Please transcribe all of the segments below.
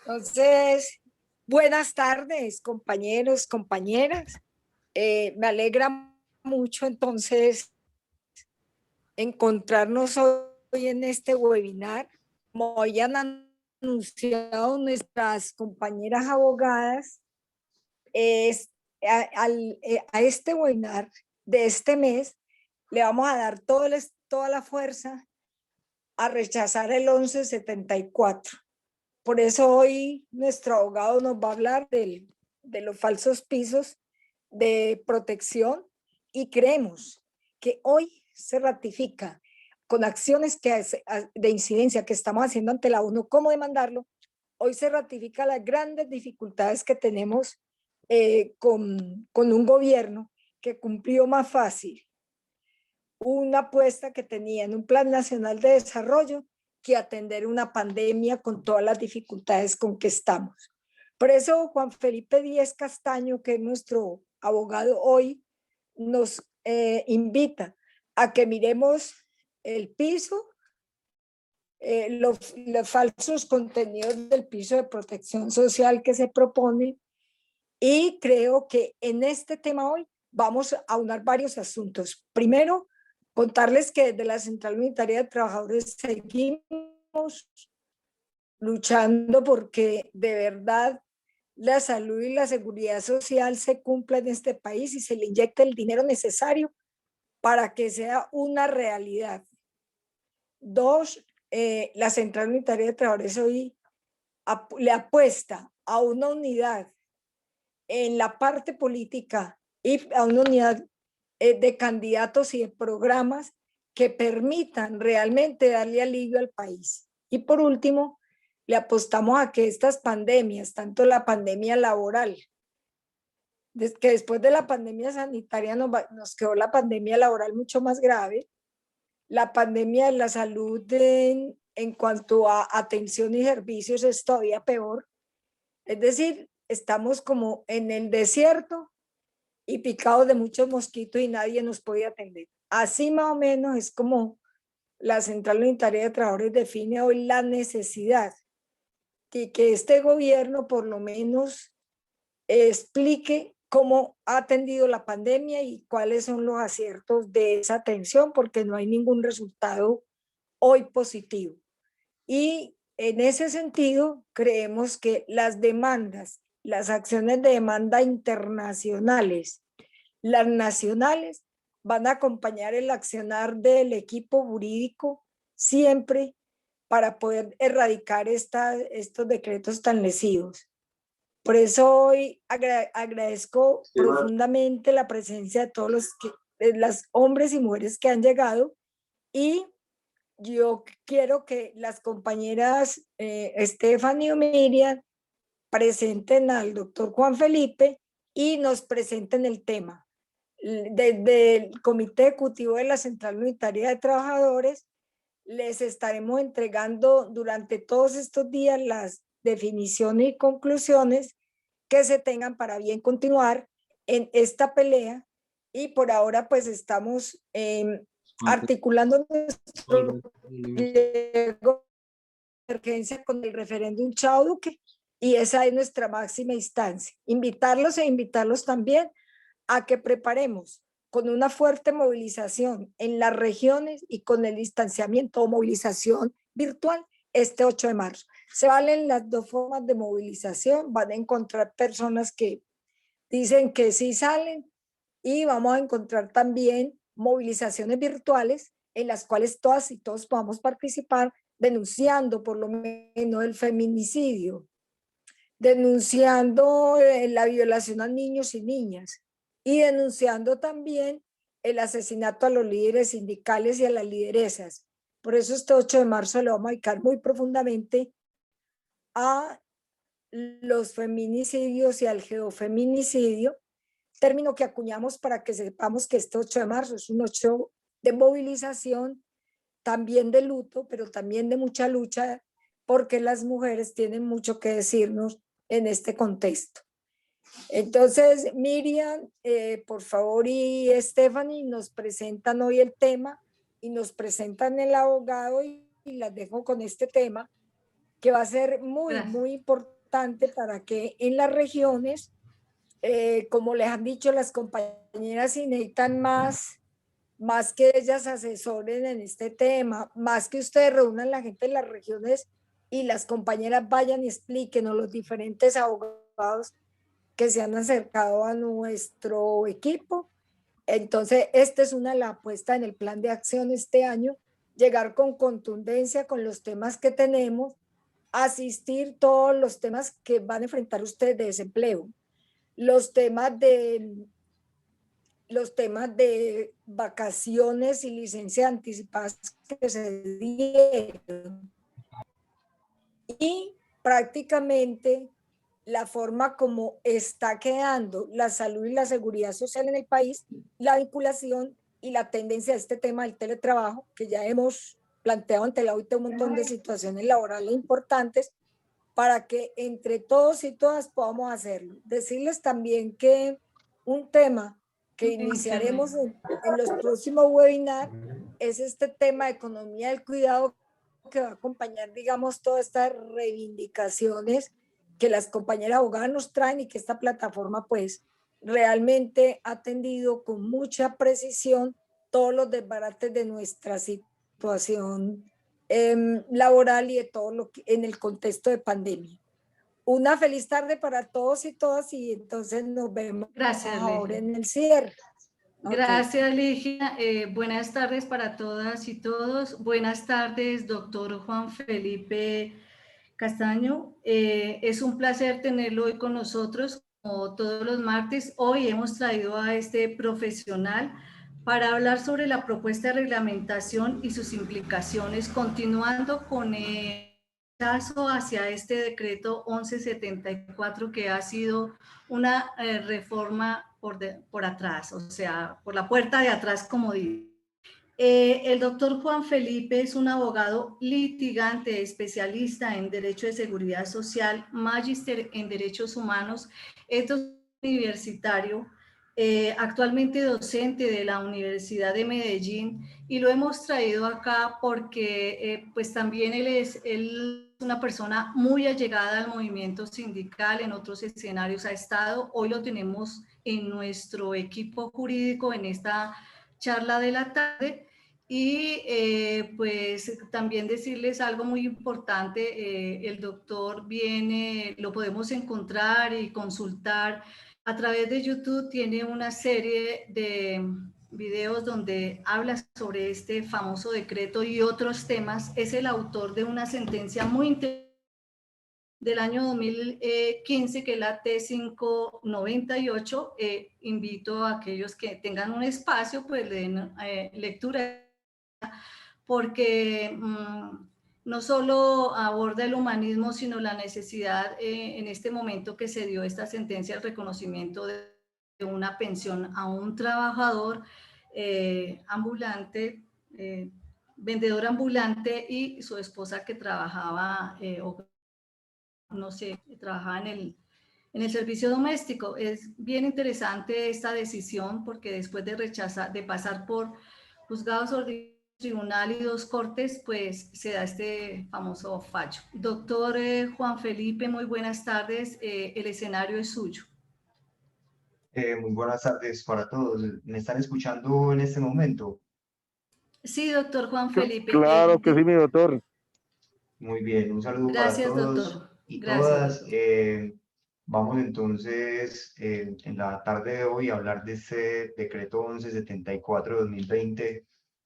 Entonces, buenas tardes, compañeros, compañeras. Me alegra mucho entonces encontrarnos hoy en este webinar. Como habían anunciado nuestras compañeras abogadas, es, a este webinar de este mes le vamos a dar toda la fuerza a rechazar el 1174. Por eso hoy nuestro abogado nos va a hablar de los falsos pisos de protección y creemos que hoy se ratifica con acciones de incidencia que estamos haciendo ante la ONU, cómo demandarlo. Hoy se ratifica las grandes dificultades que tenemos con un gobierno que cumplió más fácil una apuesta que tenía en un plan nacional de desarrollo que atender una pandemia con todas las dificultades con que estamos. Por eso Juan Felipe Díez Castaño, que es nuestro abogado hoy, nos invita a que miremos el piso, los falsos contenidos del piso de protección social que se propone, y creo que en este tema hoy vamos a aunar varios asuntos. Primero, contarles que desde la Central Unitaria de Trabajadores seguimos luchando porque de verdad la salud y la seguridad social se cumpla en este país y se le inyecte el dinero necesario para que sea una realidad. Dos, la Central Unitaria de Trabajadores hoy le apuesta a una unidad en la parte política y a una unidad de candidatos y de programas que permitan realmente darle alivio al país. Y por último, le apostamos a que estas pandemias, tanto la pandemia laboral, que después de la pandemia sanitaria nos quedó la pandemia laboral mucho más grave, la pandemia de la salud en cuanto a atención y servicios es todavía peor. Es decir, estamos como en el desierto y picados de muchos mosquitos y nadie nos puede atender. Así más o menos es como la Central Unitaria de Trabajadores define hoy la necesidad de que este gobierno por lo menos explique cómo ha atendido la pandemia y cuáles son los aciertos de esa atención, porque no hay ningún resultado hoy positivo. Y en ese sentido, creemos que las demandas, las acciones de demanda internacionales, las nacionales, van a acompañar el accionar del equipo jurídico siempre para poder erradicar estos decretos tan lesivos. Por eso hoy agradezco profundamente la presencia de todos los hombres y mujeres que han llegado, y yo quiero que las compañeras Stephanie o Miriam presenten al doctor Juan Felipe y nos presenten el tema. Desde el Comité Ejecutivo de la Central Unitaria de Trabajadores les estaremos entregando durante todos estos días las definiciones y conclusiones que se tengan para bien continuar en esta pelea, y por ahora pues estamos articulando nuestro pliego de emergencia con el referéndum Chao Duque, y esa es nuestra máxima instancia. Invitarlos también a que preparemos con una fuerte movilización en las regiones y con el distanciamiento o movilización virtual este 8 de marzo. Se valen las dos formas de movilización, van a encontrar personas que dicen que sí salen, y vamos a encontrar también movilizaciones virtuales en las cuales todas y todos podamos participar denunciando por lo menos el feminicidio, denunciando la violación a niños y niñas, y denunciando también el asesinato a los líderes sindicales y a las lideresas. Por eso este 8 de marzo le vamos a dedicar muy profundamente a los feminicidios y al geofeminicidio, término que acuñamos para que sepamos que este 8 de marzo es un 8 de movilización, también de luto, pero también de mucha lucha, porque las mujeres tienen mucho que decirnos en este contexto. Entonces, Miriam, por favor, y Stephanie nos presentan hoy el tema y nos presentan el abogado, y las dejo con este tema que va a ser muy, Gracias. muy importante importante para que en las regiones, como les han dicho las compañeras, si necesitan más que ellas asesoren en este tema, más que ustedes reúnan la gente de las regiones y las compañeras vayan y expliquen, o los diferentes abogados que se han acercado a nuestro equipo. Entonces, esta es una de las apuestas en el plan de acción este año, llegar con contundencia con los temas que tenemos, asistir todos los temas que van a enfrentar ustedes de desempleo, los temas de vacaciones y licencias anticipadas que se dieron, y prácticamente la forma como está quedando la salud y la seguridad social en el país, la vinculación y la tendencia a este tema del teletrabajo, que ya hemos planteado ante la OIT un montón de situaciones laborales importantes, para que entre todos y todas podamos hacerlo. Decirles también que un tema que iniciaremos en los próximos webinars es este tema de economía del cuidado, que va a acompañar, digamos, todas estas reivindicaciones que las compañeras abogadas nos traen, y que esta plataforma pues realmente ha atendido con mucha precisión todos los desbarates de nuestra situación laboral y de todo lo que en el contexto de pandemia. Una feliz tarde para todos y todas, y entonces nos vemos ahora en el cierre. Gracias, Ligia. Buenas tardes para todas y todos. Buenas tardes, doctor Juan Felipe Castaño. Es un placer tenerlo hoy con nosotros, como todos los martes. Hoy hemos traído a este profesional para hablar sobre la propuesta de reglamentación y sus implicaciones, continuando con el caso hacia este decreto 1174, que ha sido una reforma por atrás, o sea, por la puerta de atrás, como digo. El doctor Juan Felipe es un abogado litigante, especialista en Derecho de Seguridad Social, magíster en Derechos Humanos, es doctor universitario, actualmente docente de la Universidad de Medellín, y lo hemos traído acá porque pues también él es una persona muy allegada al movimiento sindical, en otros escenarios ha estado. Hoy lo tenemos en nuestro equipo jurídico en esta charla de la tarde. Y pues también decirles algo muy importante, el doctor viene, lo podemos encontrar y consultar a través de YouTube, tiene una serie de videos donde habla sobre este famoso decreto y otros temas. Es el autor de una sentencia muy interesante del año 2015, que es la T598. Invito a aquellos que tengan un espacio, pues le den lectura, porque no solo aborda el humanismo, sino la necesidad en este momento que se dio esta sentencia, el reconocimiento de una pensión a un trabajador ambulante, vendedor ambulante, y su esposa que trabajaba no sé, trabajaba en el servicio doméstico. Es bien interesante esta decisión, porque después de pasar por juzgados ordinarios, tribunal y 2 cortes, pues se da este famoso fallo. Doctor Juan Felipe, muy buenas tardes. El escenario es suyo. Muy buenas tardes para todos. ¿Me están escuchando en este momento? Sí, doctor Juan Felipe. Claro que sí, mi doctor. Muy bien, un saludo para Gracias, todos doctor. y Gracias, todas. doctor. Vamos entonces en la tarde de hoy a hablar de este decreto 1174 de 2020,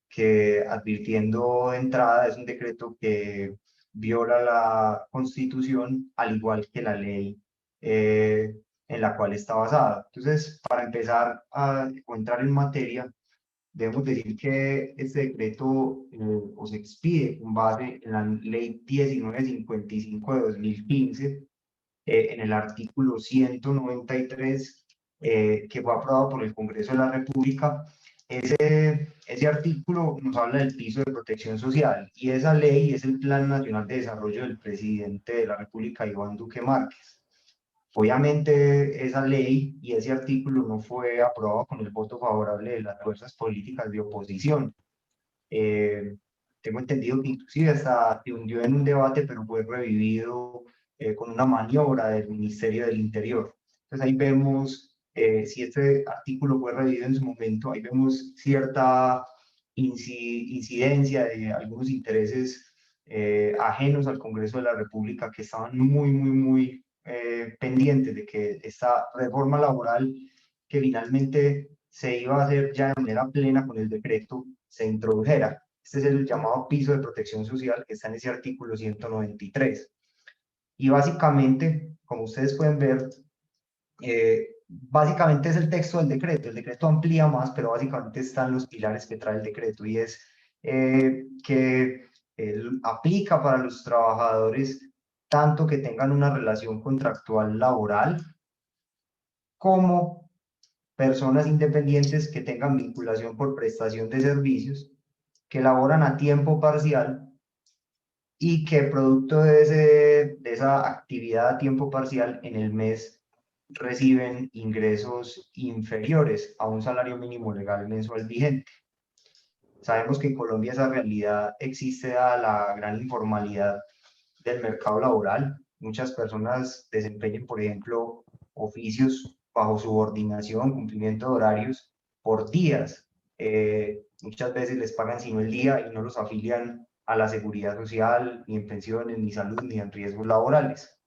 que, advirtiendo de entrada, es un decreto que viola la Constitución, al igual que la ley en la cual está basada. Entonces, para empezar a entrar en materia, debemos decir que este decreto o se expide con base en la ley 1955 de 2015, en el artículo 193, que fue aprobado por el Congreso de la República. Ese artículo nos habla del piso de protección social, y esa ley es el Plan Nacional de Desarrollo del presidente de la República, Iván Duque Márquez. Obviamente esa ley y ese artículo no fue aprobado con el voto favorable de las fuerzas políticas de oposición. Tengo entendido que inclusive hasta se hundió en un debate, pero fue revivido con una maniobra del Ministerio del Interior. Entonces ahí vemos, si este artículo fue revivido en su momento, ahí vemos cierta incidencia de algunos intereses ajenos al Congreso de la República que estaban muy pendientes de que esta reforma laboral que finalmente se iba a hacer ya de manera plena con el decreto se introdujera. Este es el llamado piso de protección social que está en ese artículo 193. Y básicamente, como ustedes pueden ver, básicamente es el texto del decreto. El decreto amplía más, pero básicamente están los pilares que trae el decreto y es que aplica para los trabajadores tanto que tengan una relación contractual laboral como personas independientes que tengan vinculación por prestación de servicios, que laboran a tiempo parcial y que producto de esa actividad a tiempo parcial en el mes reciben ingresos inferiores a un salario mínimo legal mensual vigente. Sabemos que en Colombia esa realidad existe a la gran informalidad del mercado laboral. Muchas personas desempeñan, por ejemplo, oficios bajo subordinación, cumplimiento de horarios por días. Muchas veces les pagan sino el día y no los afilian a la seguridad social, ni en pensiones, ni salud, ni en riesgos laborales.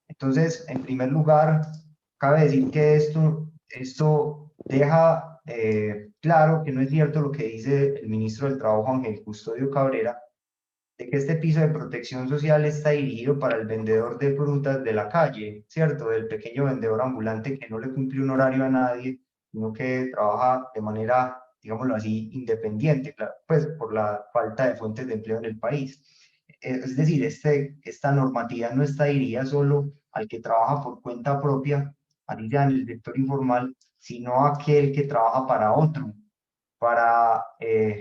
Entonces, en primer lugar, cabe decir que esto deja claro que no es cierto lo que dice el ministro del Trabajo, Ángel Custodio Cabrera, de que este piso de protección social está dirigido para el vendedor de frutas de la calle, ¿cierto? Del pequeño vendedor ambulante que no le cumple un horario a nadie, sino que trabaja de manera, digámoslo así, independiente, pues por la falta de fuentes de empleo en el país. Es decir, esta normatividad no está dirigida solo al que trabaja por cuenta propia, así sea en el sector informal, sino a aquel que trabaja para otro, para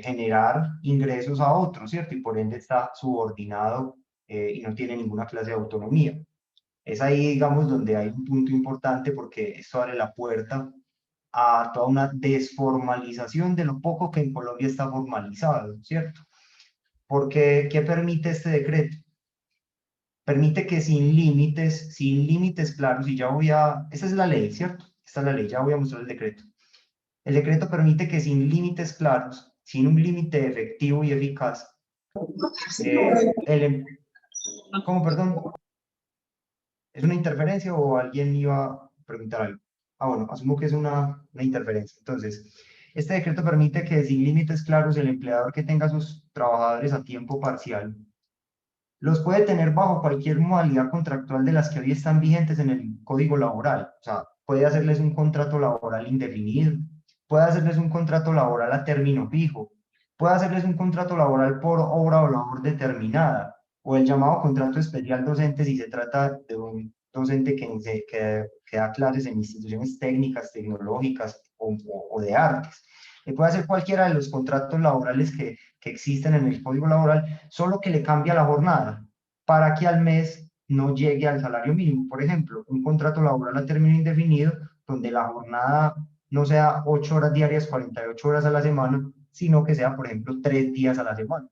generar ingresos a otros, ¿cierto? Y por ende está subordinado y no tiene ninguna clase de autonomía. Es ahí, digamos, donde hay un punto importante porque esto abre la puerta a toda una desformalización de lo poco que en Colombia está formalizado, ¿cierto? Porque, ¿qué permite este decreto? Permite que sin límites claros, y ya esta es la ley, ¿cierto? Esta es la ley, ya voy a mostrar el decreto. El decreto permite que sin límites claros, sin un límite efectivo y eficaz, ¿cómo, perdón? ¿Es una interferencia o alguien iba a preguntar algo? Ah, bueno, asumo que es una interferencia. Entonces, este decreto permite que sin límites claros el empleador que tenga a sus trabajadores a tiempo parcial los puede tener bajo cualquier modalidad contractual de las que hoy están vigentes en el Código Laboral. O sea, puede hacerles un contrato laboral indefinido, puede hacerles un contrato laboral a término fijo, puede hacerles un contrato laboral por obra o labor determinada, o el llamado contrato especial docente si se trata de un docente que da clases en instituciones técnicas, tecnológicas o de artes. Puede hacer cualquiera de los contratos laborales que existen en el Código Laboral, solo que le cambia la jornada para que al mes no llegue al salario mínimo. Por ejemplo, un contrato laboral a término indefinido, donde la jornada no sea 8 horas diarias, 48 horas a la semana, sino que sea, por ejemplo, 3 días a la semana.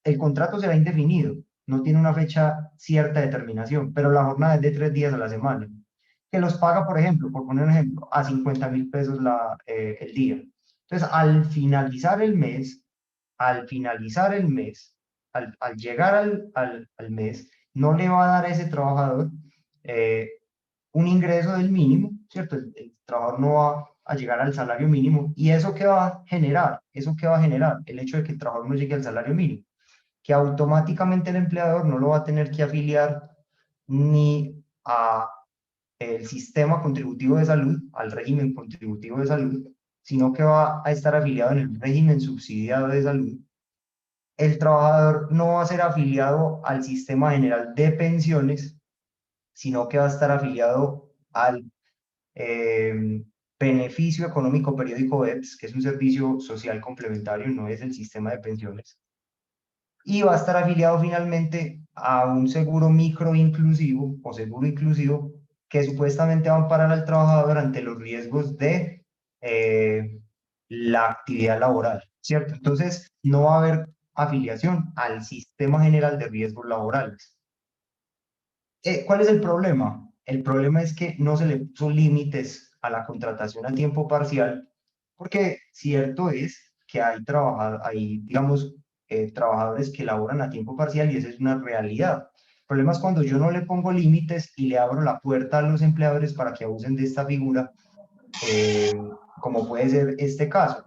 El contrato será indefinido, no tiene una fecha cierta de terminación, pero la jornada es de 3 días a la semana, que los paga, por ejemplo, por poner un ejemplo, a 50.000 pesos el día. Entonces, al finalizar el mes, al llegar al mes, no le va a dar a ese trabajador un ingreso del mínimo, ¿cierto? El trabajador no va a llegar al salario mínimo. ¿Y eso qué va a generar? ¿Eso qué va a generar? El hecho de que el trabajador no llegue al salario mínimo. Que automáticamente el empleador no lo va a tener que afiliar ni a el sistema contributivo de salud, al régimen contributivo de salud, sino que va a estar afiliado en el régimen subsidiado de salud. El trabajador no va a ser afiliado al sistema general de pensiones, sino que va a estar afiliado al beneficio económico periódico EPS, que es un servicio social complementario, no es el sistema de pensiones. Y va a estar afiliado finalmente a un seguro micro inclusivo o seguro inclusivo que supuestamente va a amparar al trabajador ante los riesgos de la actividad laboral, ¿cierto? Entonces, no va a haber afiliación al sistema general de riesgos laborales. ¿Cuál es el problema? El problema es que no se le puso límites a la contratación a tiempo parcial, porque cierto es que hay digamos, trabajadores que laboran a tiempo parcial y esa es una realidad. El problema es cuando yo no le pongo límites y le abro la puerta a los empleadores para que abusen de esta figura, como puede ser este caso.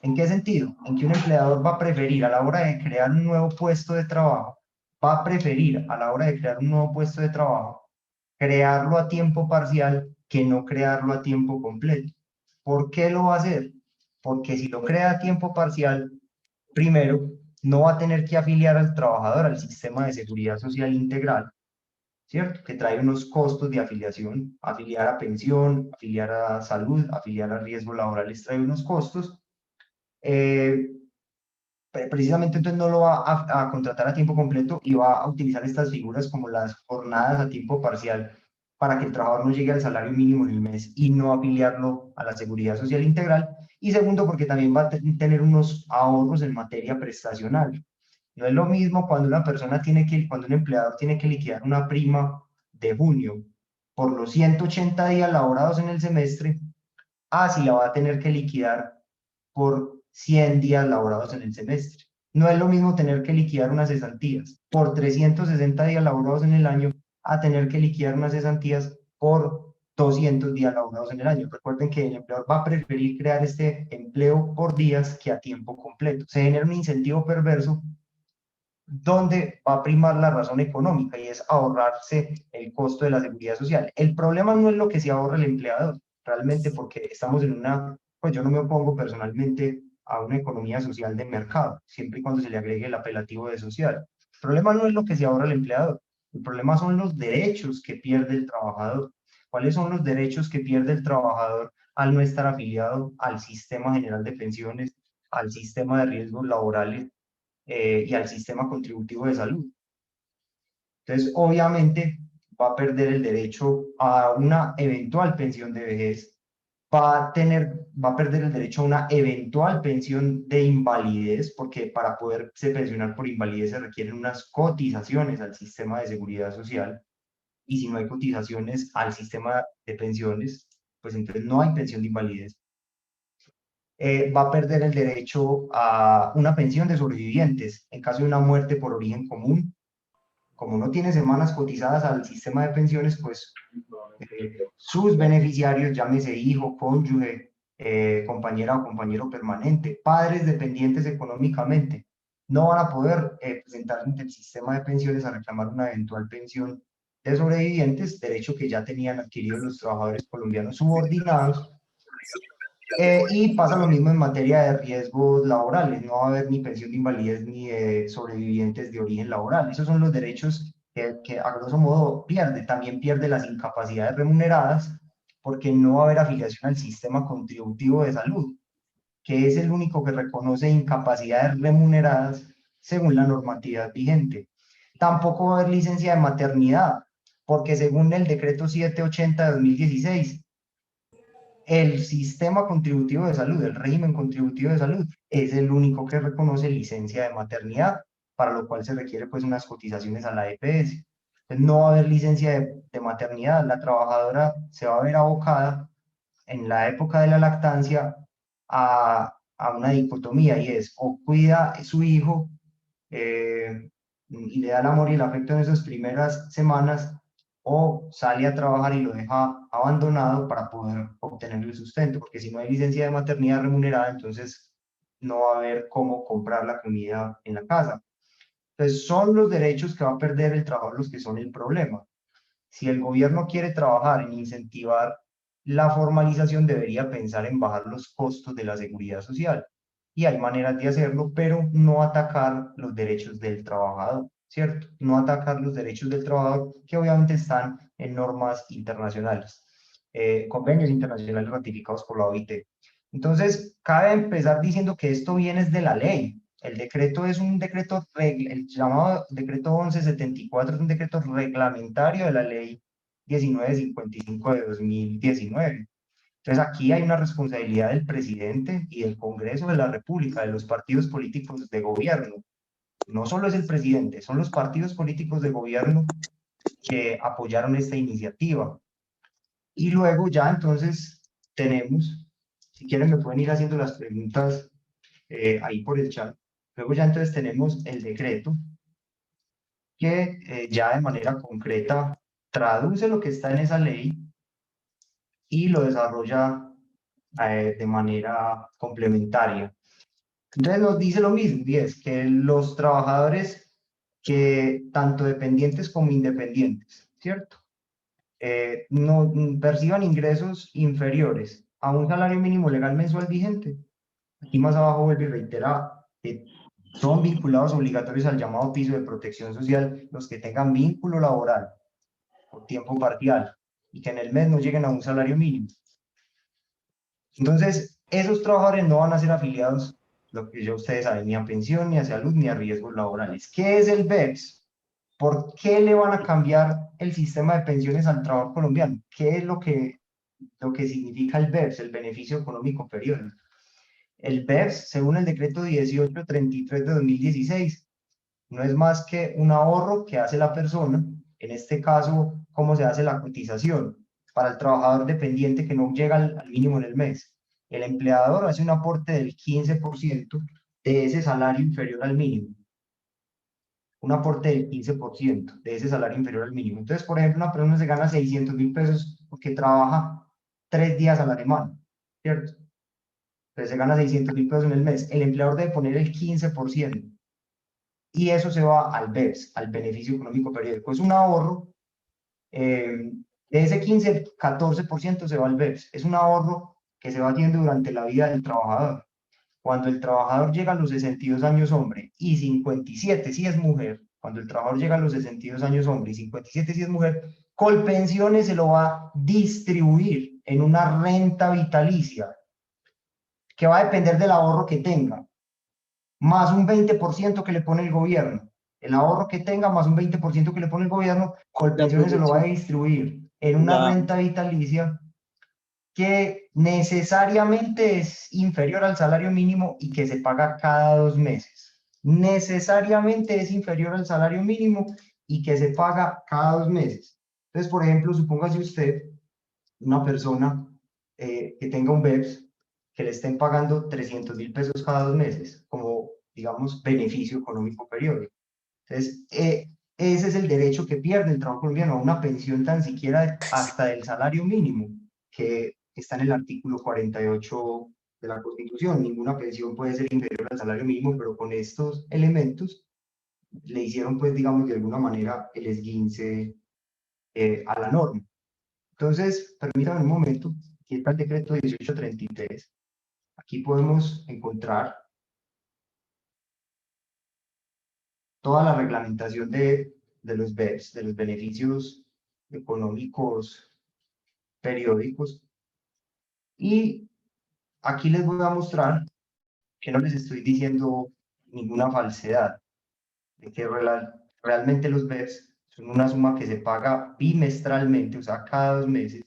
¿En qué sentido? En que un empleador va a preferir a la hora de crear un nuevo puesto de trabajo, va a preferir a la hora de crear un nuevo puesto de trabajo, crearlo a tiempo parcial que no crearlo a tiempo completo. ¿Por qué lo va a hacer? Porque si lo crea a tiempo parcial, primero, no va a tener que afiliar al trabajador al sistema de seguridad social integral, ¿cierto? Que trae unos costos de afiliación, afiliar a pensión, afiliar a salud, afiliar a riesgos laborales, trae unos costos. Eh, Precisamente entonces no lo va a contratar a tiempo completo y va a utilizar estas figuras como las jornadas a tiempo parcial para que el trabajador no llegue al salario mínimo en el mes y no afiliarlo a la seguridad social integral. Y segundo, porque también va a tener unos ahorros en materia prestacional. No es lo mismo cuando cuando un empleador tiene que liquidar una prima de junio por los 180 días laborados en el semestre, si la va a tener que liquidar por 100 días laborados en el semestre. No es lo mismo tener que liquidar unas cesantías por 360 días laborados en el año a tener que liquidar unas cesantías por 200 días laborados en el año. Recuerden que el empleador va a preferir crear este empleo por días que a tiempo completo. Se genera un incentivo perverso donde va a primar la razón económica y es ahorrarse el costo de la seguridad social. El problema no es lo que se ahorra el empleador, realmente porque estamos en pues yo no me opongo personalmente a una economía social de mercado, siempre y cuando se le agregue el apelativo de social. El problema no es lo que se ahorra el empleador, el problema son los derechos que pierde el trabajador. ¿Cuáles son los derechos que pierde el trabajador al no estar afiliado al sistema general de pensiones, al sistema de riesgos laborales y al sistema contributivo de salud? Entonces, obviamente, va a perder el derecho a una eventual pensión de vejez, va a perder el derecho a una eventual pensión de invalidez, porque para poderse pensionar por invalidez se requieren unas cotizaciones al sistema de seguridad social, y si no hay cotizaciones al sistema de pensiones, pues entonces no hay pensión de invalidez. Va a perder el derecho a una pensión de sobrevivientes en caso de una muerte por origen común. Como no tiene semanas cotizadas al sistema de pensiones, pues sus beneficiarios, llámese hijo, cónyuge, compañera o compañero permanente, padres dependientes económicamente, no van a poder presentarse ante el sistema de pensiones a reclamar una eventual pensión de sobrevivientes, derecho que ya tenían adquirido los trabajadores colombianos subordinados. Y pasa lo mismo en materia de riesgos laborales, no va a haber ni pensión de invalidez ni de sobrevivientes de origen laboral. Esos son los derechos que a grosso modo pierde. También pierde las incapacidades remuneradas porque no va a haber afiliación al sistema contributivo de salud, que es el único que reconoce incapacidades remuneradas según la normatividad vigente. Tampoco va a haber licencia de maternidad, porque según el decreto 780 de 2016, el sistema contributivo de salud, el régimen contributivo de salud, es el único que reconoce licencia de maternidad, para lo cual se requiere pues unas cotizaciones a la EPS. Entonces no va a haber licencia de maternidad, la trabajadora se va a ver abocada en la época de la lactancia a una dicotomía, y es o cuida a su hijo y le da el amor y el afecto en esas primeras semanas, o sale a trabajar y lo deja abandonado para poder obtener el sustento, porque si no hay licencia de maternidad remunerada, entonces no va a haber cómo comprar la comida en la casa. Entonces son los derechos que va a perder el trabajador los que son el problema. Si el gobierno quiere trabajar en incentivar la formalización, debería pensar en bajar los costos de la seguridad social. Y hay maneras de hacerlo, pero no atacar los derechos del trabajador, ¿cierto? No atacar los derechos del trabajador, que obviamente están en normas internacionales, convenios internacionales ratificados por la OIT. Entonces, cabe empezar diciendo que esto viene de la ley. El decreto es un decreto, el llamado decreto 1174 es un decreto reglamentario de la ley 1955 de 2019. Entonces aquí hay una responsabilidad del presidente y del Congreso de la República, de los partidos políticos de gobierno. No solo es el presidente, son los partidos políticos de gobierno que apoyaron esta iniciativa. Y luego ya entonces tenemos, si quieren me pueden ir haciendo las preguntas ahí por el chat. Luego ya entonces tenemos el decreto que ya de manera concreta traduce lo que está en esa ley y lo desarrolla de manera complementaria. Entonces nos dice lo mismo, y es que los trabajadores, que tanto dependientes como independientes, ¿cierto? No perciban ingresos inferiores a un salario mínimo legal mensual vigente. Aquí más abajo vuelve y reitera que son vinculados obligatorios al llamado piso de protección social los que tengan vínculo laboral por tiempo parcial y que en el mes no lleguen a un salario mínimo. Entonces, esos trabajadores no van a ser afiliados, lo que ya ustedes saben, ni a pensión, ni a salud, ni a riesgos laborales. ¿Qué es el BEPS? ¿Por qué le van a cambiar el sistema de pensiones al trabajador colombiano? ¿Qué es lo que significa el BEPS, el beneficio económico periódico? El BEPS, según el decreto 1833 de 2016, no es más que un ahorro que hace la persona, en este caso, cómo se hace la cotización para el trabajador dependiente que no llega al mínimo en el mes. El empleador hace un aporte del 15% de ese salario inferior al mínimo. Un aporte del 15% de ese salario inferior al mínimo. Entonces, por ejemplo, una persona se gana 600.000 pesos porque trabaja 3 días a la semana, ¿cierto? Entonces se gana 600.000 pesos en el mes. El empleador debe poner el 15%. Y eso se va al BEPS, al beneficio económico periódico. Es un ahorro, de ese 15, 14% se va al BEPS. Es un ahorro que se va haciendo durante la vida del trabajador. Cuando el trabajador llega a los 62 años hombre y 57 si es mujer, cuando el trabajador llega a los 62 años hombre y 57 si es mujer, Colpensiones se lo va a distribuir en una renta vitalicia que va a depender del ahorro que tenga, más un 20% que le pone el gobierno. El ahorro que tenga más un 20% que le pone el gobierno, Colpensiones se lo va a distribuir en una renta vitalicia que necesariamente es inferior al salario mínimo y que se paga cada 2 meses. Necesariamente es inferior al salario mínimo y que se paga cada 2 meses. Entonces, por ejemplo, supóngase usted una persona que tenga un BEPS que le estén pagando 300.000 pesos cada 2 meses como, digamos, beneficio económico periódico. Entonces, ese es el derecho que pierde el trabajo colombiano, a una pensión tan siquiera hasta del salario mínimo, que está en el artículo 48 de la Constitución. Ninguna pensión puede ser inferior al salario mínimo, pero con estos elementos le hicieron, pues, digamos, de alguna manera el esguince a la norma. Entonces, permítanme un momento, aquí está el decreto 1833. Aquí podemos encontrar toda la reglamentación de los BEPS, de los beneficios económicos periódicos. Y aquí les voy a mostrar que no les estoy diciendo ninguna falsedad, de que realmente los BEPS son una suma que se paga bimestralmente, o sea, cada 2 meses,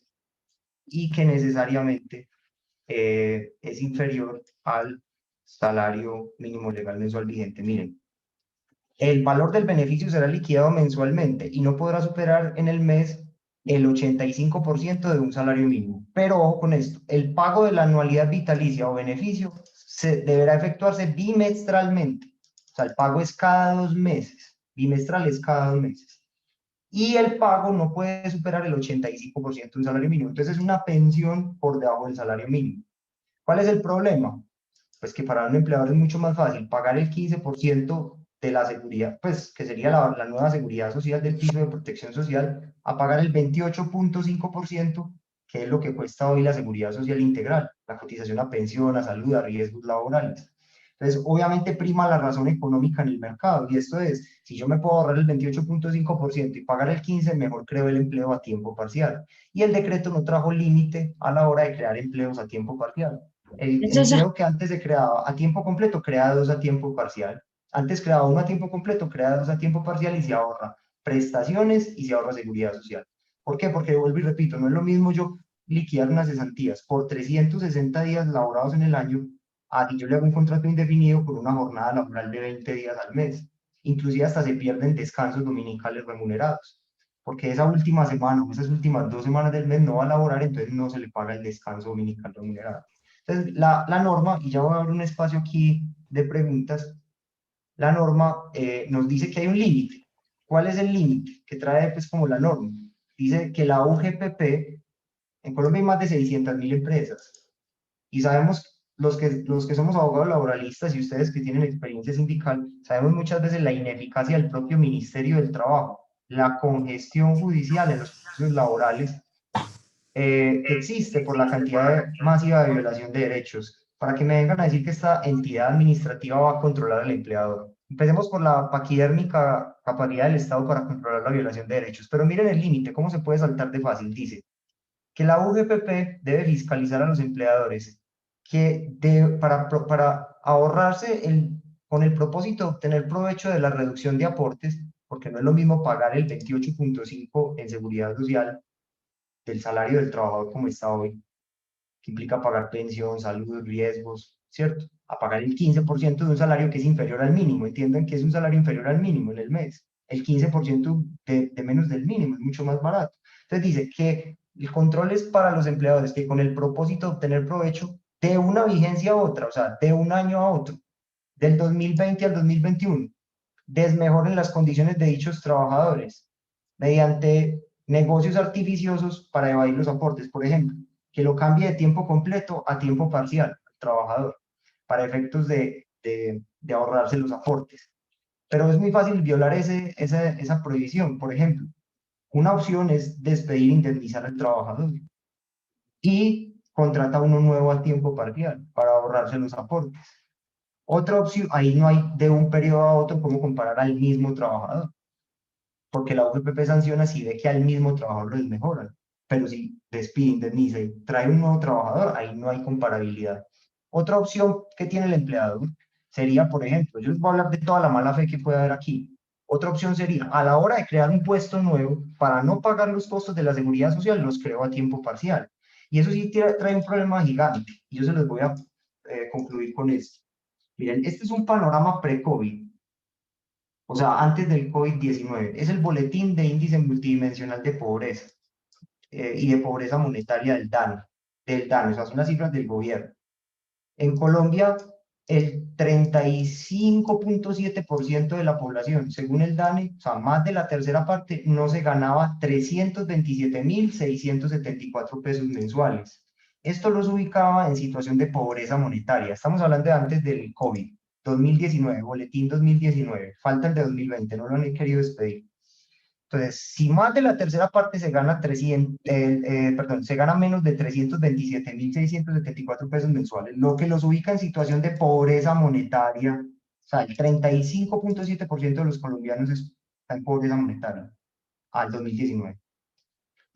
y que necesariamente es inferior al salario mínimo legal mensual vigente. Miren, el valor del beneficio será liquidado mensualmente y no podrá superar en el mes el 85% de un salario mínimo. Pero ojo con esto, el pago de la anualidad vitalicia o beneficio deberá efectuarse bimestralmente. O sea, el pago es cada 2 meses, bimestral es cada 2 meses. Y el pago no puede superar el 85% de un salario mínimo. Entonces es una pensión por debajo del salario mínimo. ¿Cuál es el problema? Pues que para un empleador es mucho más fácil pagar el 15% de la seguridad, pues que sería la nueva seguridad social del piso de protección social, a pagar el 28.5%, que es lo que cuesta hoy la seguridad social integral, la cotización a pensión, a salud, a riesgos laborales. Entonces, obviamente prima la razón económica en el mercado, y esto es, si yo me puedo ahorrar el 28.5% y pagar el 15%, mejor creo el empleo a tiempo parcial. Y el decreto no trajo límite a la hora de crear empleos a tiempo parcial. El empleo que antes se creaba a tiempo completo, crea 2 a tiempo parcial. Antes creaba 1 a tiempo completo, crea 2 a tiempo parcial y se ahorra prestaciones y se ahorra seguridad social. ¿Por qué? Porque vuelvo y repito, no es lo mismo yo liquidar unas cesantías por 360 días laborados en el año, a que yo le hago un contrato indefinido con una jornada laboral de 20 días al mes. Inclusive hasta se pierden descansos dominicales remunerados. porque esa última semana o esas últimas 2 semanas del mes no va a laborar, entonces no se le paga el descanso dominical remunerado. Entonces, la norma, y ya voy a abrir un espacio aquí de preguntas, la norma nos dice que hay un límite. ¿Cuál es el límite que trae pues como la norma? Dice que la UGPP, en Colombia hay más de 600.000 empresas, y sabemos los que somos abogados laboralistas y ustedes que tienen experiencia sindical, sabemos muchas veces la ineficacia del propio Ministerio del Trabajo, la congestión judicial en los procesos laborales que existe por la cantidad masiva de violación de derechos, para que me vengan a decir que esta entidad administrativa va a controlar al empleador. Empecemos por la paquidérmica capacidad del Estado para controlar la violación de derechos, pero miren el límite, cómo se puede saltar de fácil. Dice que la UGPP debe fiscalizar a los empleadores para ahorrarse con el propósito de obtener provecho de la reducción de aportes, porque no es lo mismo pagar el 28.5 en seguridad social del salario del trabajador como está hoy, que implica pagar pensión, salud, riesgos, ¿cierto? A pagar el 15% de un salario que es inferior al mínimo. Entiendan que es un salario inferior al mínimo en el mes. El 15% de menos del mínimo es mucho más barato. Entonces dice que el control es para los empleadores que con el propósito de obtener provecho de una vigencia a otra, o sea, de un año a otro, del 2020 al 2021, desmejoren las condiciones de dichos trabajadores mediante negocios artificiosos para evadir los aportes. Por ejemplo, que lo cambie de tiempo completo a tiempo parcial al trabajador, para efectos de ahorrarse los aportes. Pero es muy fácil violar esa prohibición. Por ejemplo, una opción es despedir e indemnizar al trabajador y contrata uno nuevo a tiempo parcial para ahorrarse los aportes. Otra opción, ahí no hay de un periodo a otro cómo comparar al mismo trabajador, porque la UGPP sanciona si ve que al mismo trabajador lo desmejoran, pero si despide, indemniza y trae un nuevo trabajador, ahí no hay comparabilidad. Otra opción que tiene el empleador sería, por ejemplo, yo les voy a hablar de toda la mala fe que puede haber aquí. Otra opción sería, a la hora de crear un puesto nuevo, para no pagar los costos de la seguridad social, los creo a tiempo parcial. Y eso sí trae un problema gigante, y yo se los voy a concluir con esto. Miren, este es un panorama pre-COVID, o sea, antes del COVID-19. Es el boletín de índice multidimensional de pobreza y de pobreza monetaria del DANE, o sea, son las cifras del gobierno. En Colombia, el 35.7% de la población, según el DANE, o sea, más de la tercera parte, no se ganaba 327.674 pesos mensuales. Esto los ubicaba en situación de pobreza monetaria. Estamos hablando de antes del COVID, 2019, boletín 2019, falta el de 2020, no lo han querido despedir. Entonces, si más de la tercera parte se gana se gana menos de 327.674 pesos mensuales, lo que los ubica en situación de pobreza monetaria, o sea, el 35.7% de los colombianos está en pobreza monetaria al 2019.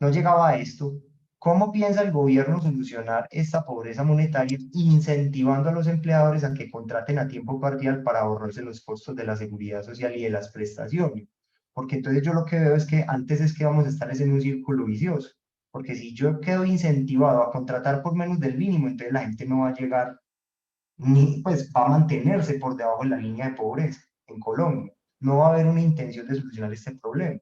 No llegaba a esto. ¿Cómo piensa el gobierno solucionar esta pobreza monetaria incentivando a los empleadores a que contraten a tiempo parcial para ahorrarse los costos de la seguridad social y de las prestaciones? Porque entonces yo lo que veo es que antes es que vamos a estar en un círculo vicioso. Porque si yo quedo incentivado a contratar por menos del mínimo, entonces la gente no va a llegar, ni pues va a mantenerse por debajo de la línea de pobreza en Colombia. No va a haber una intención de solucionar este problema.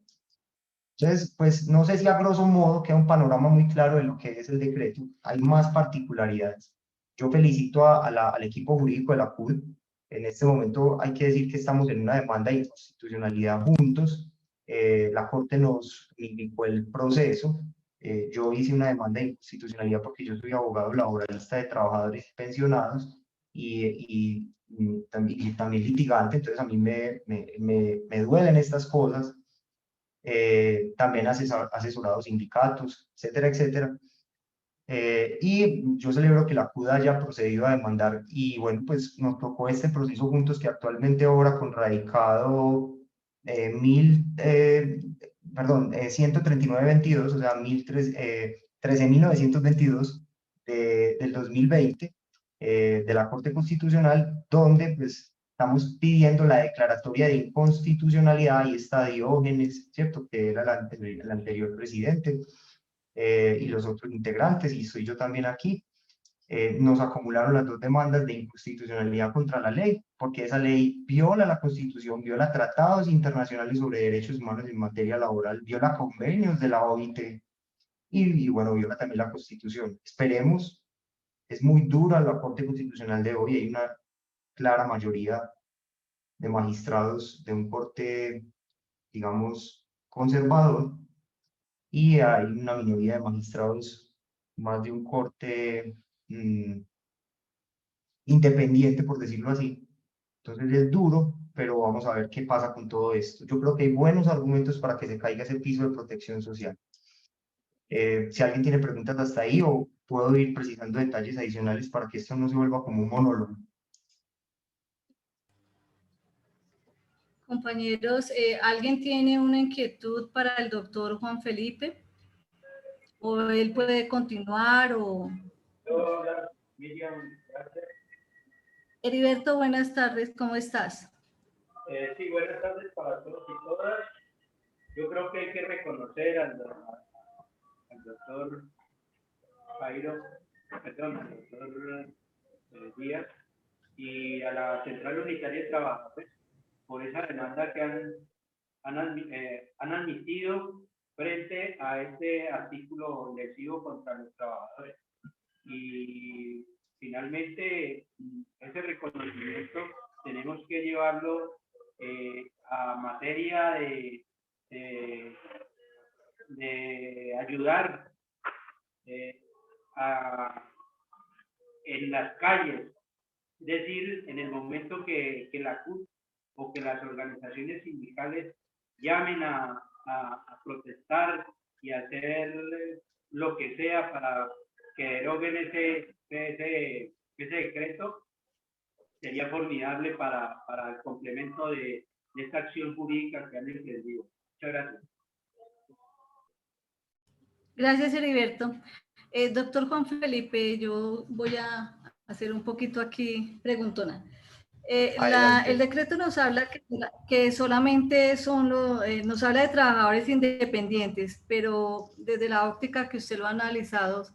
Entonces, pues no sé si a grosso modo queda un panorama muy claro de lo que es el decreto. Hay más particularidades. Yo felicito al equipo jurídico de la CUD. En este momento hay que decir que estamos en una demanda de inconstitucionalidad juntos. La Corte nos indicó el proceso. Yo hice una demanda de inconstitucionalidad porque yo soy abogado laboralista de trabajadores pensionados y también litigante, entonces a mí me duelen estas cosas. También asesorado sindicatos, etcétera, etcétera. Y yo celebro que la CUD haya procedido a demandar y bueno, pues nos tocó este proceso juntos que actualmente obra con radicado 139.22, o sea, 13.922 del 2020 de la Corte Constitucional, donde pues estamos pidiendo la declaratoria de inconstitucionalidad. Y está Diógenes, ¿cierto?, que era el anterior presidente, y los otros integrantes, y soy yo también aquí. nos acumularon las dos demandas de inconstitucionalidad contra la ley, porque esa ley viola la Constitución, viola tratados internacionales sobre derechos humanos en materia laboral, viola convenios de la OIT y bueno, viola también la Constitución. Esperemos, es muy dura la Corte Constitucional de hoy, hay una clara mayoría de magistrados de un corte, digamos, conservador, y hay una minoría de magistrados más de un corte independiente, por decirlo así. Entonces es duro, pero vamos a ver qué pasa con todo esto. Yo creo que hay buenos argumentos para que se caiga ese piso de protección social. Si alguien tiene preguntas hasta ahí, o puedo ir precisando detalles adicionales para que esto no se vuelva como un monólogo. Compañeros, ¿alguien tiene una inquietud para el doctor Juan Felipe? ¿O él puede continuar? Hola, Miriam, gracias. Heriberto, buenas tardes, ¿cómo estás? Sí, buenas tardes para todos y todas. Yo creo que hay que reconocer al doctor Jairo, perdón, al doctor Díaz y a la Central Unitaria de Trabajadores por esa demanda que han admitido frente a este artículo lesivo contra los trabajadores. Y finalmente, ese reconocimiento tenemos que llevarlo a materia de ayudar en las calles, es decir, en el momento que la CUT o que las organizaciones sindicales llamen a protestar y hacer lo que sea para que deroguen ese decreto, sería formidable para el complemento de esta acción jurídica que han emprendido. Muchas gracias. Gracias, Heriberto. Doctor Juan Felipe, yo voy a hacer un poquito aquí preguntona. El decreto nos habla que solamente nos habla de trabajadores independientes, pero desde la óptica que usted lo ha analizado,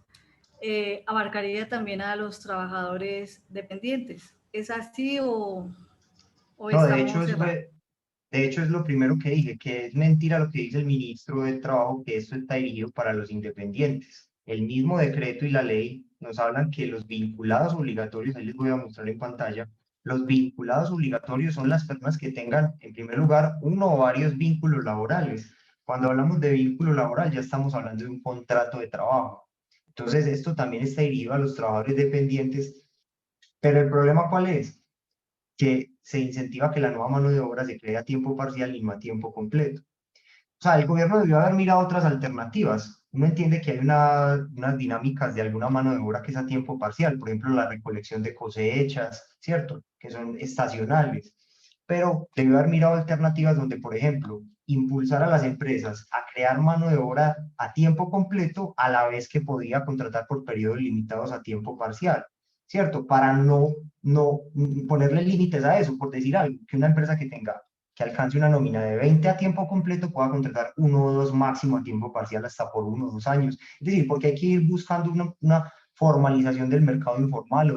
abarcaría también a los trabajadores dependientes. ¿Es así o No, estamos errados? de hecho es lo primero que dije, que es mentira lo que dice el ministro del Trabajo, que esto está dirigido para los independientes. El mismo decreto y la ley nos hablan que los vinculados obligatorios, ahí les voy a mostrar en pantalla, los vinculados obligatorios son las personas que tengan, en primer lugar, uno o varios vínculos laborales. Cuando hablamos de vínculo laboral, ya estamos hablando de un contrato de trabajo. Entonces, esto también está dirigido a los trabajadores dependientes. Pero el problema, ¿cuál es? Que se incentiva que la nueva mano de obra se cree a tiempo parcial y no a tiempo completo. O sea, el gobierno debió haber mirado otras alternativas. Uno entiende que hay unas dinámicas de alguna mano de obra que es a tiempo parcial, por ejemplo, la recolección de cosechas, ¿cierto? Que son estacionales. Pero debió haber mirado alternativas donde, por ejemplo, impulsar a las empresas a crear mano de obra a tiempo completo a la vez que podía contratar por periodos limitados a tiempo parcial, ¿cierto? Para no ponerle límites a eso, por decir algo, que una empresa que alcance una nómina de 20 a tiempo completo pueda contratar uno o dos máximo a tiempo parcial hasta por 1 o 2 años. Es decir, porque hay que ir buscando una formalización del mercado informal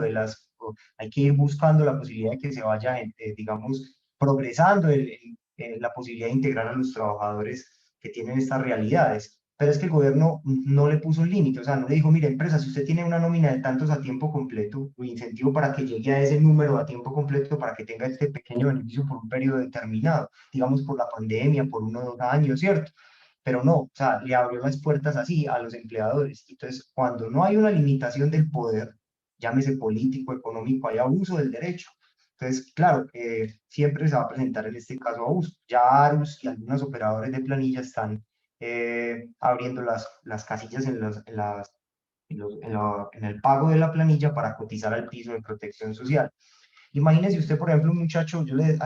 hay que ir buscando la posibilidad de que se vaya, digamos, progresando la posibilidad de integrar a los trabajadores que tienen estas realidades. Pero es que el gobierno no le puso un límite, o sea, no le dijo, mire, empresa, si usted tiene una nómina de tantos a tiempo completo, o incentivo para que llegue a ese número a tiempo completo, para que tenga este pequeño beneficio por un periodo determinado, digamos por la pandemia, por 1 o 2 años, ¿cierto? Pero no, o sea, le abrió las puertas así a los empleadores. Entonces, cuando no hay una limitación del poder, llámese político, económico, hay abuso del derecho. Entonces, claro, siempre se va a presentar en este caso abuso. Ya ARUS y algunos operadores de planilla están abriendo las casillas en el pago de la planilla para cotizar al piso de protección social. Imagínese usted, por ejemplo, un muchacho, yo le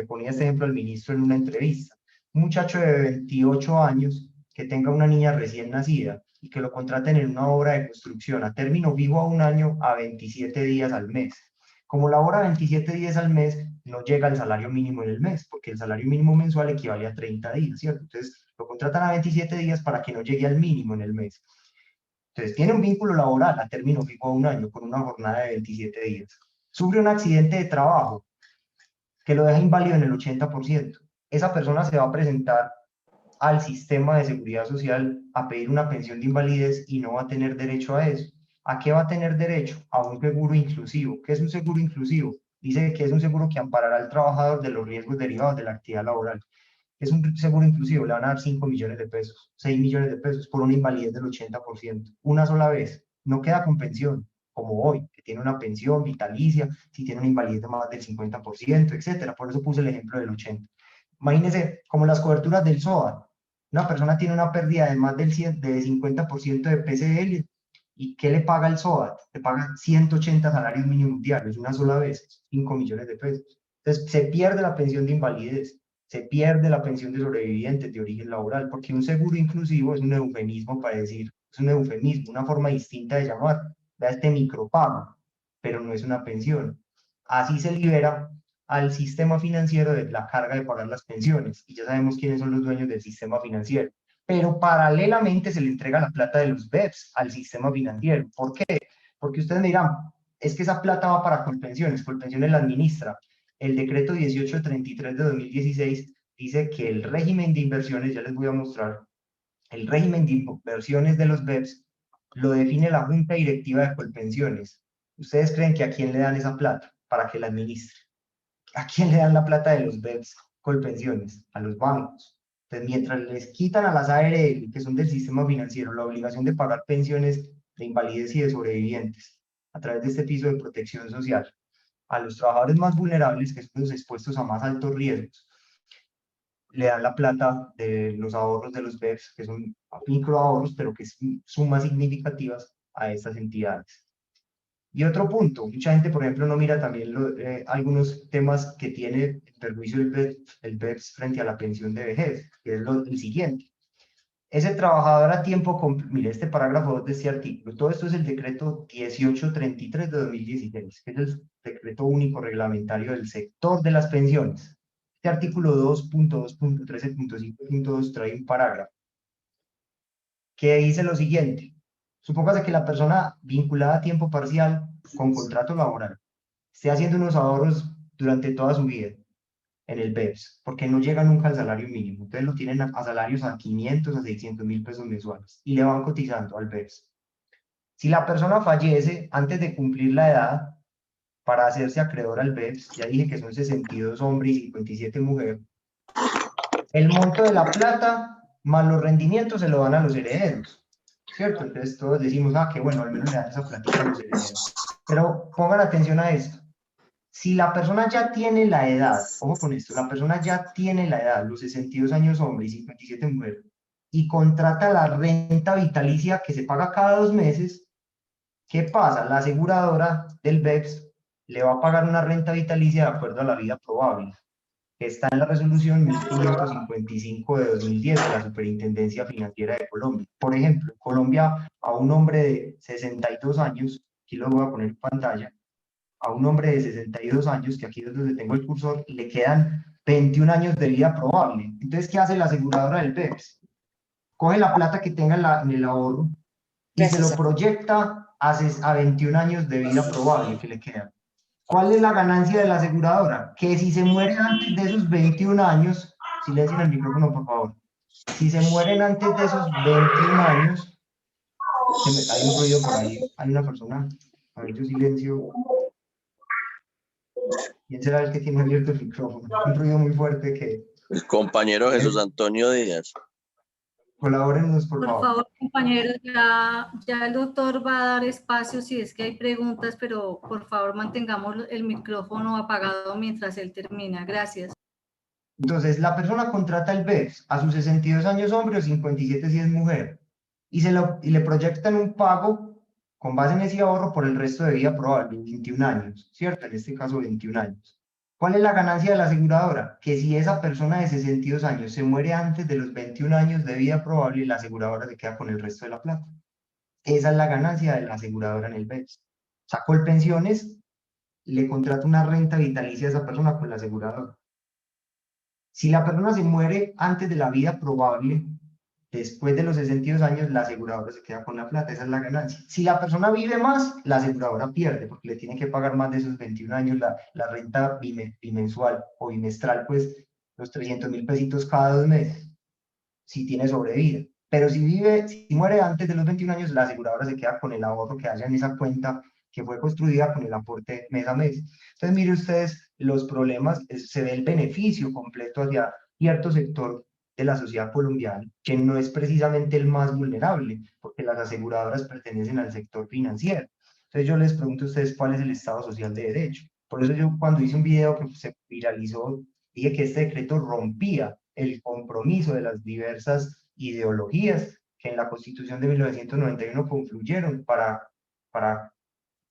ponía este ejemplo al ministro en una entrevista, un muchacho de 28 años que tenga una niña recién nacida y que lo contraten en una obra de construcción a término fijo a 1 año a 27 días al mes. Como labora 27 días al mes, no llega al salario mínimo en el mes, porque el salario mínimo mensual equivale a 30 días, ¿cierto? Entonces, lo contratan a 27 días para que no llegue al mínimo en el mes. Entonces, tiene un vínculo laboral a término fijo a 1 año, con una jornada de 27 días. Sufre un accidente de trabajo que lo deja inválido en el 80%. Esa persona se va a presentar al sistema de seguridad social a pedir una pensión de invalidez y no va a tener derecho a eso. ¿A qué va a tener derecho? A un seguro inclusivo. ¿Qué es un seguro inclusivo? Dice que es un seguro que amparará al trabajador de los riesgos derivados de la actividad laboral. Es un seguro inclusivo, le van a dar 5 millones de pesos, 6 millones de pesos por una invalidez del 80%, una sola vez. No queda con pensión, como hoy, que tiene una pensión vitalicia, si tiene una invalidez de más del 50%, etcétera. Por eso puse el ejemplo del 80%. Imagínense como las coberturas del SOAT. Una persona tiene una pérdida de más del 50% de PCL, ¿y qué le paga el SOAT? Le paga 180 salarios mínimos diarios, una sola vez, 5 millones de pesos. Entonces, se pierde la pensión de invalidez, se pierde la pensión de sobrevivientes de origen laboral, porque un seguro inclusivo es un eufemismo para decir, es un eufemismo, una forma distinta de llamar, da este micropago, pero no es una pensión. Así se libera al sistema financiero de la carga de pagar las pensiones, y ya sabemos quiénes son los dueños del sistema financiero. Pero paralelamente se le entrega la plata de los BEPS al sistema financiero. ¿Por qué? Porque ustedes me dirán, es que esa plata va para Colpensiones, Colpensiones la administra. El decreto 1833 de 2016 dice que el régimen de inversiones, ya les voy a mostrar, el régimen de inversiones de los BEPS lo define la Junta Directiva de Colpensiones. ¿Ustedes creen que a quién le dan esa plata para que la administre? ¿A quién le dan la plata de los BEPS Colpensiones? A los bancos. Entonces, mientras les quitan a las ARL, que son del sistema financiero, la obligación de pagar pensiones de invalidez y de sobrevivientes a través de este piso de protección social, a los trabajadores más vulnerables, que son los expuestos a más altos riesgos, le dan la plata de los ahorros de los BEPS, que son microahorros, pero que son sumas significativas a estas entidades. Y otro punto, mucha gente, por ejemplo, no mira también algunos temas que tiene el perjuicio el BEPS frente a la pensión de vejez, que es el siguiente. Ese trabajador a tiempo completo, mire este parágrafo 2 de este artículo, todo esto es el decreto 1833 de 2016, que es el decreto único reglamentario del sector de las pensiones. Este artículo 2.2.13.5.2 trae un parágrafo que dice lo siguiente. Supóngase que la persona vinculada a tiempo parcial con contrato laboral esté haciendo unos ahorros durante toda su vida en el BEPS, porque no llega nunca al salario mínimo. Entonces lo tienen a salarios a 500, a 600 mil pesos mensuales y le van cotizando al BEPS. Si la persona fallece antes de cumplir la edad para hacerse acreedor al BEPS, ya dije que son 62 hombres y 57 mujeres, el monto de la plata más los rendimientos se lo dan a los herederos. ¿Cierto? Entonces todos decimos, ah, qué bueno, al menos le dan esa platita a los herederos. Pero pongan atención a esto. Si la persona ya tiene la edad, ojo con esto, la persona ya tiene la edad, los 62 años hombre y 57 mujeres, y contrata la renta vitalicia que se paga cada 2 meses, ¿qué pasa? La aseguradora del BEPS le va a pagar una renta vitalicia de acuerdo a la vida probable, que está en la resolución 1555 de 2010 de la Superintendencia Financiera de Colombia. Por ejemplo, en Colombia a un hombre de 62 años, aquí lo voy a poner en pantalla, a un hombre de 62 años, que aquí es donde tengo el cursor, le quedan 21 años de vida probable. Entonces, ¿qué hace la aseguradora del BEPS? Coge la plata que tenga en el ahorro y se lo proyecta a 21 años de vida probable que le quedan. ¿Cuál es la ganancia de la aseguradora? Que si se muere antes de esos 21 años, silencien el micrófono por favor, si se mueren antes de esos 21 años, hay un ruido por ahí, hay una persona, a ver, yo silencio. ¿Quién será el que tiene abierto el micrófono? Un ruido muy fuerte que... El compañero Jesús Antonio Díaz. Colabórennos, por Por favor. favor, compañeros, ya el doctor va a dar espacio si es que hay preguntas, pero por favor mantengamos el micrófono apagado mientras él termina. Gracias. Entonces, la persona contrata el BEPS a sus 62 años hombre o 57 si es mujer, y le proyectan un pago con base en ese ahorro por el resto de vida probable, 21 años, ¿cierto? En este caso, 21 años. ¿Cuál es la ganancia de la aseguradora? Que si esa persona de 62 años se muere antes de los 21 años de vida probable, la aseguradora se queda con el resto de la plata. Esa es la ganancia de la aseguradora en el BEPS. O sea, Colpensiones le contrata una renta vitalicia a esa persona con la aseguradora. Si la persona se muere antes de la vida probable, Después de los 62 años, la aseguradora se queda con la plata, esa es la ganancia. Si la persona vive más, la aseguradora pierde, porque le tiene que pagar más de esos 21 años la renta bimensual o bimestral, pues los 300.000 pesitos cada 2 meses, si tiene sobrevida. Pero si muere antes de los 21 años, la aseguradora se queda con el ahorro que haya en esa cuenta que fue construida con el aporte mes a mes. Entonces, mire ustedes los problemas, se ve el beneficio completo hacia cierto sector de la sociedad colombiana, que no es precisamente el más vulnerable, porque las aseguradoras pertenecen al sector financiero. Entonces yo les pregunto a ustedes cuál es el Estado Social de Derecho. Por eso yo cuando hice un video que se viralizó, dije que este decreto rompía el compromiso de las diversas ideologías que en la Constitución de 1991 confluyeron para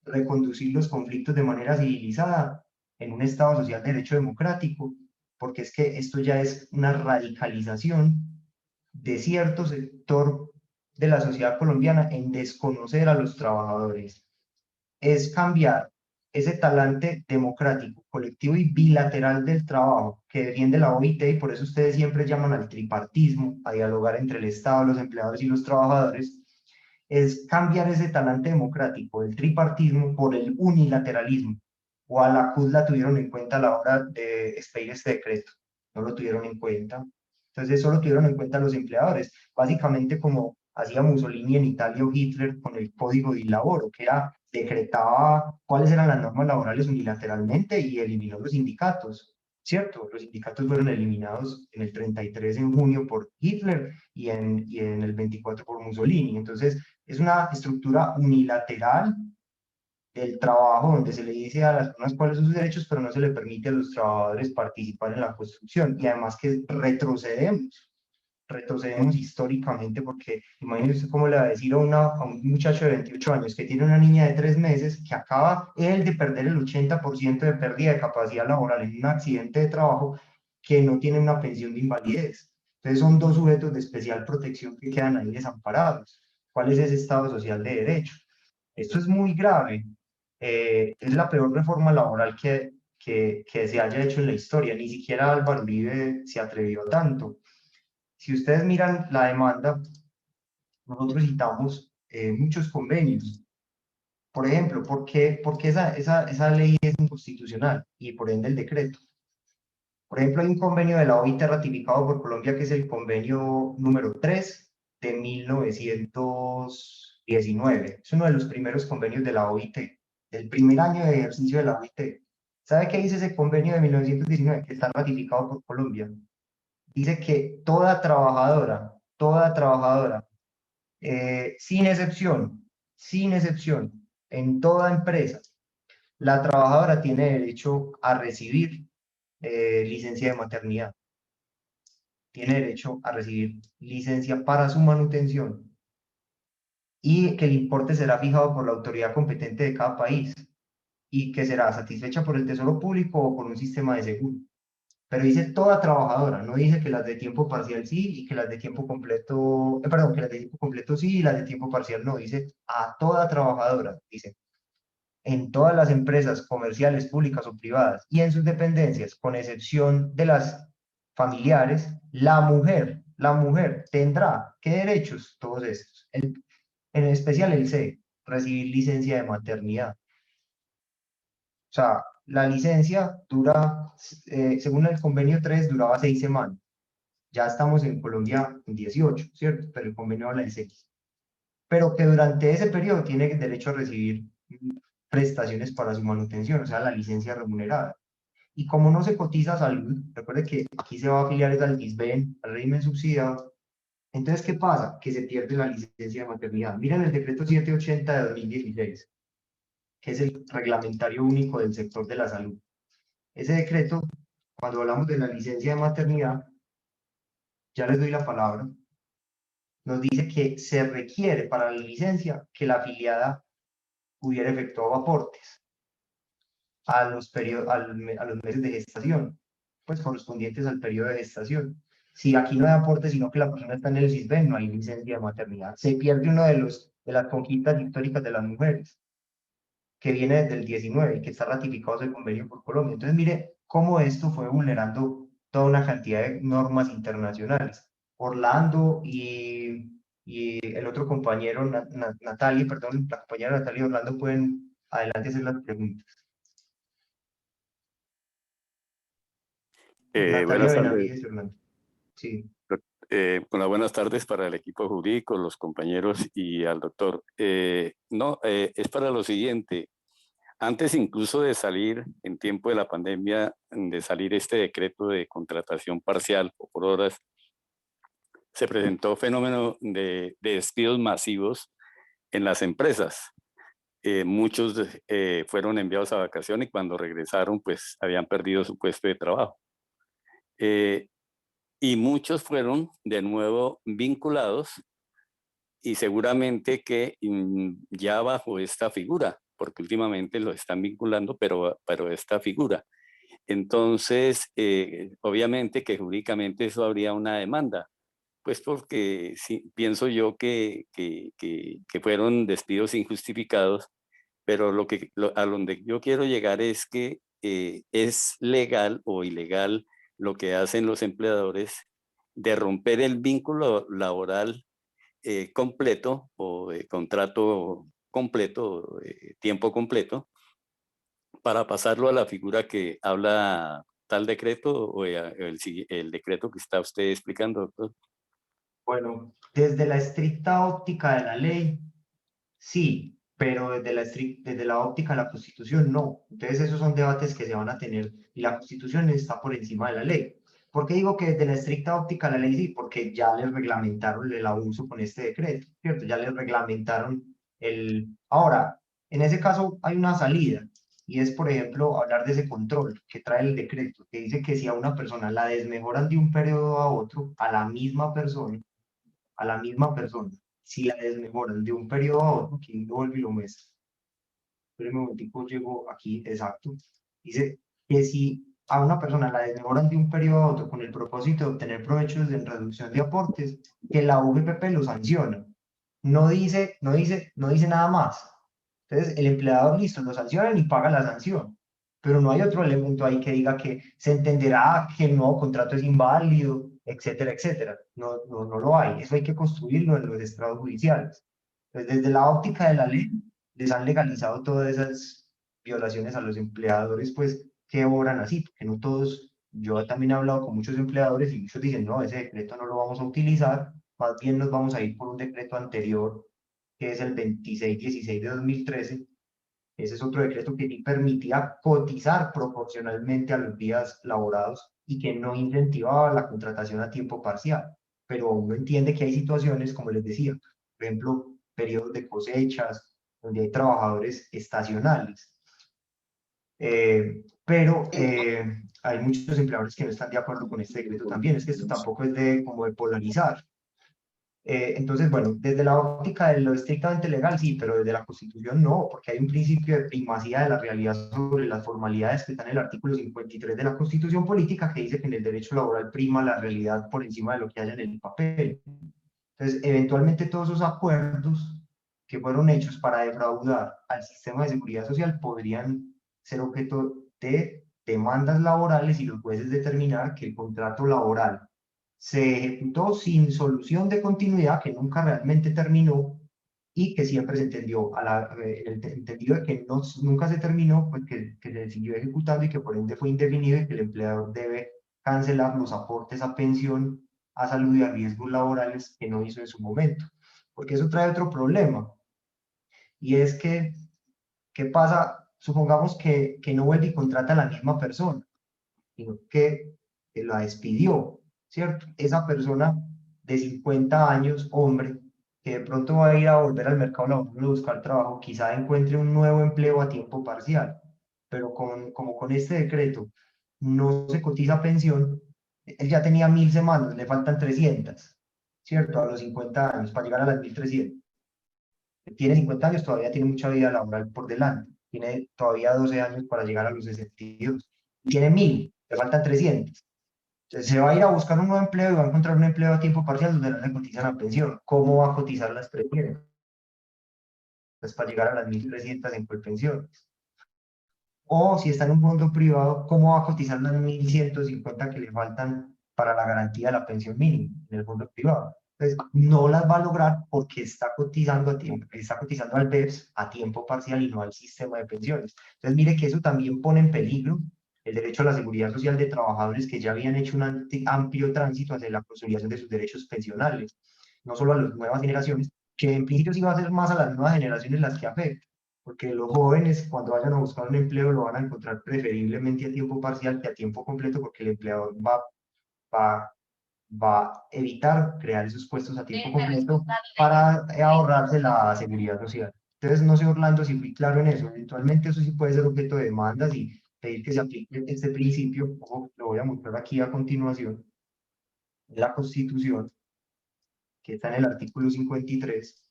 reconducir los conflictos de manera civilizada en un Estado social de derecho democrático, porque es que esto ya es una radicalización de cierto sector de la sociedad colombiana en desconocer a los trabajadores. Es cambiar ese talante democrático, colectivo y bilateral del trabajo que defiende la OIT, y por eso ustedes siempre llaman al tripartismo, a dialogar entre el Estado, los empleadores y los trabajadores, es cambiar ese talante democrático del tripartismo por el unilateralismo. O a la CUT la tuvieron en cuenta a la hora de expedir este decreto, no lo tuvieron en cuenta. Entonces eso lo tuvieron en cuenta los empleadores, básicamente como hacía Mussolini en Italia o Hitler con el Código del Laboro, que era, decretaba cuáles eran las normas laborales unilateralmente y eliminó los sindicatos, ¿cierto? Los sindicatos fueron eliminados en el 33 en junio por Hitler y en el 24 por Mussolini. Entonces es una estructura unilateral del trabajo donde se le dice a las personas cuáles son sus derechos, pero no se le permite a los trabajadores participar en la construcción. Y además que retrocedemos históricamente, porque imagínense cómo le va a decir a un muchacho de 28 años que tiene una niña de 3 meses, que acaba él de perder el 80% de pérdida de capacidad laboral en un accidente de trabajo, que no tiene una pensión de invalidez. Entonces son dos sujetos de especial protección que quedan ahí desamparados. ¿Cuál es ese Estado social de derecho? Esto es muy grave. Es la peor reforma laboral que se haya hecho en la historia. Ni siquiera Álvaro Uribe se atrevió a tanto. Si ustedes miran la demanda, nosotros citamos muchos convenios. Por ejemplo, ¿por qué esa ley es inconstitucional y por ende el decreto? Por ejemplo, hay un convenio de la OIT ratificado por Colombia que es el convenio número 3 de 1919. Es uno de los primeros convenios de la OIT, del primer año de ejercicio de la OIT. ¿Sabe qué dice ese convenio de 1919 que está ratificado por Colombia? Dice que toda trabajadora, sin excepción, en toda empresa, la trabajadora tiene derecho a recibir licencia de maternidad, tiene derecho a recibir licencia para su manutención y que el importe será fijado por la autoridad competente de cada país y que será satisfecha por el Tesoro Público o por un sistema de seguro. Pero dice toda trabajadora, no dice que las de tiempo parcial sí y que las de tiempo completo, perdón, que las de tiempo completo sí y las de tiempo parcial no, dice a toda trabajadora, dice, en todas las empresas comerciales, públicas o privadas y en sus dependencias, con excepción de las familiares, la mujer tendrá, ¿qué derechos? Todos estos. En especial el C, recibir licencia de maternidad. O sea, la licencia dura, según el convenio 3, duraba 6 semanas. Ya estamos en Colombia en 18, ¿cierto? Pero el convenio habla de 6. Pero que durante ese periodo tiene derecho a recibir prestaciones para su manutención, o sea, la licencia remunerada. Y como no se cotiza a salud, recuerde que aquí se va a afiliar al DISBEN, al régimen subsidiado. Entonces, ¿qué pasa? Que se pierde la licencia de maternidad. Miren el decreto 780 de 2016, que es el reglamentario único del sector de la salud. Ese decreto, cuando hablamos de la licencia de maternidad, ya les doy la palabra, nos dice que se requiere para la licencia que la afiliada hubiera efectuado aportes a los meses de gestación, pues correspondientes al periodo de gestación. Si aquí no hay aporte, sino que la persona está en el CISBEN, no hay licencia de maternidad. Se pierde uno de las conquistas históricas de las mujeres, que viene desde el 19, que está ratificado ese convenio por Colombia. Entonces, mire cómo esto fue vulnerando toda una cantidad de normas internacionales. Orlando y el otro compañero, Natalia, perdón, la compañera Natalia y Orlando pueden adelante hacer las preguntas. Natalia Buenas tardes. Benavides y Orlando. Sí. Bueno, buenas tardes para el equipo jurídico, los compañeros y al doctor. Es para lo siguiente. Antes incluso de salir, en tiempo de la pandemia, de salir este decreto de contratación parcial o por horas, se presentó fenómeno de despidos masivos en las empresas. Muchos fueron enviados a vacaciones y cuando regresaron, pues habían perdido su puesto de trabajo. Y muchos fueron de nuevo vinculados y seguramente que ya bajo esta figura, porque últimamente lo están vinculando, pero esta figura. Entonces, obviamente que jurídicamente eso habría una demanda, pues porque sí, pienso yo que fueron despidos injustificados, pero a donde yo quiero llegar es que es legal o ilegal lo que hacen los empleadores de romper el vínculo laboral completo o de contrato completo, tiempo completo, para pasarlo a la figura que habla tal decreto o el decreto que está usted explicando, doctor. Bueno, desde la estricta óptica de la ley, sí, pero desde la óptica de la Constitución, no. Entonces esos son debates que se van a tener y la Constitución está por encima de la ley. ¿Por qué digo que desde la estricta óptica de la ley sí? Porque ya les reglamentaron el abuso con este decreto, ¿cierto? Ya les reglamentaron el... Ahora, en ese caso hay una salida y es, por ejemplo, hablar de ese control que trae el decreto, que dice que si a una persona la desmejoran de un periodo a otro, a la misma persona, si la desmejoran de un periodo a otro, aquí lo vuelve y lo muestra. Pero un momentico llego aquí, exacto. Dice que si a una persona la desmejoran de un periodo a otro con el propósito de obtener provechos en reducción de aportes, que la UGPP lo sanciona. No dice nada más. Entonces, el empleador, listo, lo sancionan y paga la sanción. Pero no hay otro elemento ahí que diga que se entenderá que el nuevo contrato es inválido, etcétera, etcétera. No lo hay. Eso hay que construirlo en los estrados judiciales. Entonces, desde la óptica de la ley, les han legalizado todas esas violaciones a los empleadores, pues, que obran así, porque no todos, yo también he hablado con muchos empleadores y muchos dicen, no, ese decreto no lo vamos a utilizar, más bien nos vamos a ir por un decreto anterior, que es el 2616 de 2013. Ese es otro decreto que permitía cotizar proporcionalmente a los días laborados y que no incentivaba la contratación a tiempo parcial. Pero uno entiende que hay situaciones, como les decía, por ejemplo, periodos de cosechas, donde hay trabajadores estacionales. Pero hay muchos empleadores que no están de acuerdo con este decreto también. Es que esto tampoco es de como de polarizar. Entonces, bueno, desde la óptica de lo estrictamente legal, sí, pero desde la Constitución no, porque hay un principio de primacía de la realidad sobre las formalidades que está en el artículo 53 de la Constitución Política, que dice que en el derecho laboral prima la realidad por encima de lo que haya en el papel. Entonces, eventualmente todos esos acuerdos que fueron hechos para defraudar al sistema de seguridad social podrían ser objeto de demandas laborales y los jueces determinar que el contrato laboral se ejecutó sin solución de continuidad, que nunca realmente terminó y que siempre se entendió, en el entendido de que nunca se terminó, pues que se siguió ejecutando y que por ende fue indefinido y que el empleador debe cancelar los aportes a pensión, a salud y a riesgos laborales que no hizo en su momento. Porque eso trae otro problema. Y es que, ¿qué pasa? Supongamos que no vuelve y contrata a la misma persona, sino que la despidió, ¿cierto? Esa persona de 50 años, hombre, que de pronto va a ir a volver al mercado laboral a buscar trabajo, quizá encuentre un nuevo empleo a tiempo parcial, pero como con este decreto no se cotiza pensión, él ya tenía 1000 semanas, le faltan 300, ¿cierto? A los 50 años, para llegar a las 1300. Tiene 50 años, todavía tiene mucha vida laboral por delante, tiene todavía 12 años para llegar a los 62, tiene 1000, le faltan 300. Entonces se va a ir a buscar un nuevo empleo y va a encontrar un empleo a tiempo parcial donde no le cotizan la pensión. ¿Cómo va a cotizar las pensiones? Pues para llegar a las 1300 en Colpensiones. O si está en un fondo privado, ¿cómo va a cotizar las 1150 que le faltan para la garantía de la pensión mínima en el fondo privado. Entonces, no las va a lograr porque está cotizando al BEPS a tiempo parcial y no al sistema de pensiones. Entonces, mire que eso también pone en peligro el derecho a la seguridad social de trabajadores que ya habían hecho un amplio tránsito hacia la consolidación de sus derechos pensionales, no solo a las nuevas generaciones, que en principio sí va a ser más a las nuevas generaciones las que afecta, porque los jóvenes cuando vayan a buscar un empleo lo van a encontrar preferiblemente a tiempo parcial que a tiempo completo, porque el empleador va a evitar crear esos puestos a tiempo completo para ahorrarse la seguridad social. Entonces, no sé, Orlando, si fui claro en eso. Eventualmente eso sí puede ser objeto de demandas y pedir que se aplique este principio, ojo, lo voy a mostrar aquí a continuación, en la Constitución, que está en el artículo 53,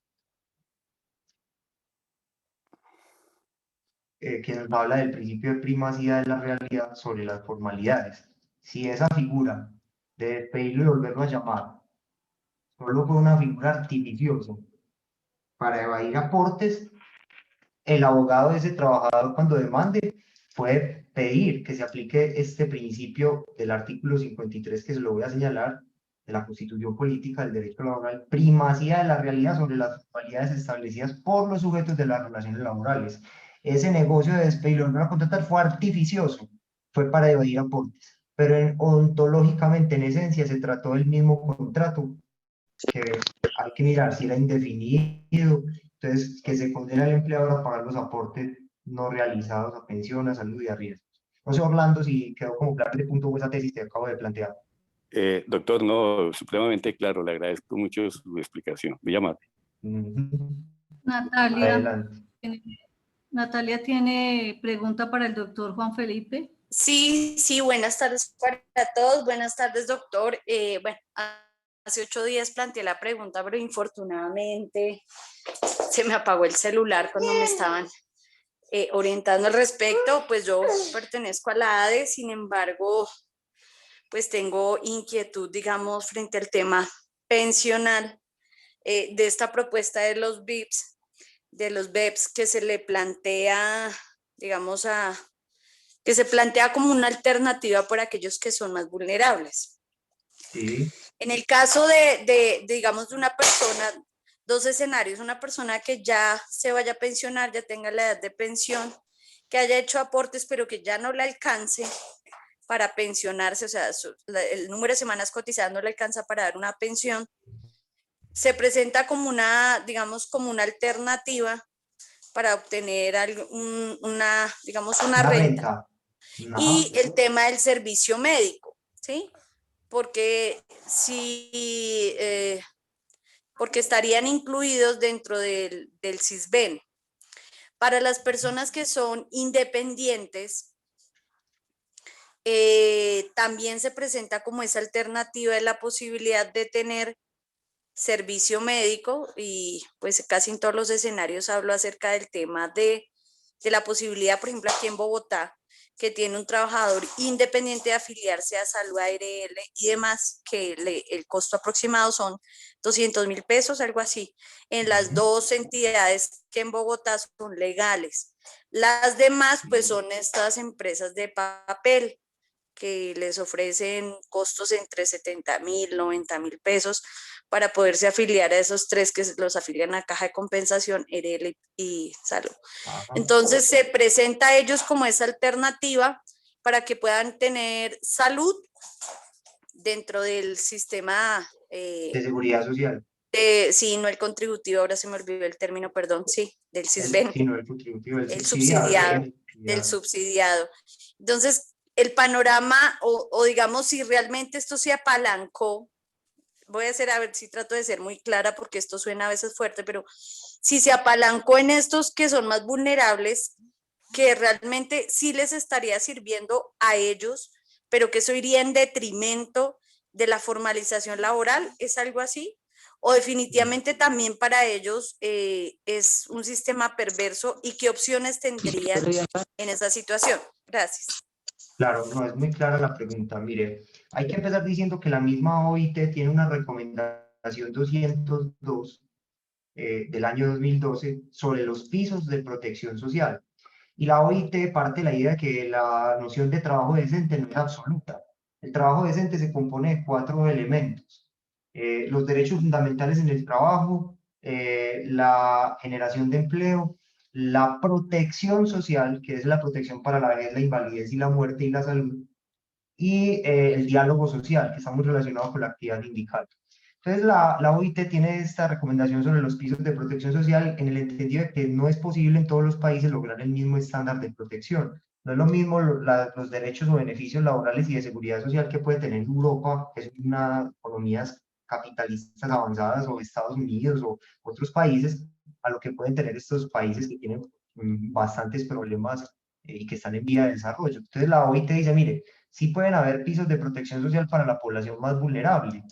que nos habla del principio de primacía de la realidad sobre las formalidades. Si esa figura de despedirlo y volverlo a llamar solo fue una figura artificiosa para evadir aportes, el abogado de ese trabajador cuando demande puede pedir que se aplique este principio del artículo 53, que se lo voy a señalar, de la Constitución Política del Derecho Laboral, primacía de la realidad sobre las formalidades establecidas por los sujetos de las relaciones laborales. Ese negocio de despedirlo a contratar fue artificioso, fue para evadir aportes, pero ontológicamente, en esencia, se trató del mismo contrato, que hay que mirar si era indefinido, entonces que se condena al empleador a pagar los aportes no realizados a pensión, a salud y a riesgos. No sé, Orlando, si quedó como claro este punto o esa tesis que acabo de plantear. Doctor, no, supremamente claro, le agradezco mucho su explicación. Muy amable. Natalia, Natalia tiene pregunta para el doctor Juan Felipe. Sí, buenas tardes para todos. Buenas tardes, doctor. Bueno, hace 8 días planteé la pregunta, pero infortunadamente se me apagó el celular cuando me estaban orientando al respecto. Pues yo pertenezco a la ADE, sin embargo, pues tengo inquietud, digamos, frente al tema pensional de esta propuesta de los BEPS que se le plantea, digamos, que se plantea como una alternativa para aquellos que son más vulnerables. Sí. En el caso digamos, de una persona, 2 escenarios, una persona que ya se vaya a pensionar, ya tenga la edad de pensión, que haya hecho aportes, pero que ya no le alcance para pensionarse, o sea, el número de semanas cotizadas no le alcanza para dar una pensión, se presenta como una, digamos, como una alternativa para obtener digamos, una renta. No. Y el tema del servicio médico, ¿sí? Porque porque estarían incluidos dentro del Sisbén. Para las personas que son independientes, también se presenta como esa alternativa de la posibilidad de tener servicio médico, y pues casi en todos los escenarios hablo acerca del tema de la posibilidad, por ejemplo, aquí en Bogotá, que tiene un trabajador independiente de afiliarse a Salud ARL y demás, que el costo aproximado son 200.000 pesos, algo así, en las 2 entidades que en Bogotá son legales. Las demás, pues son estas empresas de papel que les ofrecen costos entre 70.000, 90.000 pesos para poderse afiliar a esos 3 que los afilian a Caja de Compensación, ARL y Salud. Entonces se presenta a ellos como esa alternativa para que puedan tener salud dentro del sistema de seguridad social. Sí, no el contributivo, ahora se me olvidó el término, perdón, sí, del Sisbén. Sí, no el contributivo, el subsidiado, del subsidiado. Entonces, el panorama, o digamos, si realmente esto se apalancó, voy a ver si trato de ser muy clara porque esto suena a veces fuerte, pero si se apalancó en estos que son más vulnerables, que realmente sí les estaría sirviendo a ellos, pero que eso iría en detrimento de la formalización laboral, ¿es algo así? O definitivamente también para ellos es un sistema perverso, y qué opciones tendrían en esa situación. Gracias. Claro, no, es muy clara la pregunta. Mire, hay que empezar diciendo que la misma OIT tiene una recomendación 202 del año 2012 sobre los pisos de protección social. Y la OIT parte de la idea de que la noción de trabajo decente no es absoluta, El trabajo decente se compone de 4 elementos: los derechos fundamentales en el trabajo, la generación de empleo, la protección social, que es la protección para la vejez, la invalidez y la muerte y la salud, y el diálogo social, que está muy relacionado con la actividad sindical. Entonces, la OIT tiene esta recomendación sobre los pisos de protección social en el entendido de que no es posible en todos los países lograr el mismo estándar de protección. No es lo mismo los derechos o beneficios laborales y de seguridad social que puede tener Europa, que es una economías capitalistas avanzadas, o Estados Unidos o otros países, a lo que pueden tener estos países que tienen bastantes problemas y que están en vía de desarrollo. Entonces, la OIT dice, mire, sí pueden haber pisos de protección social para la población más vulnerable.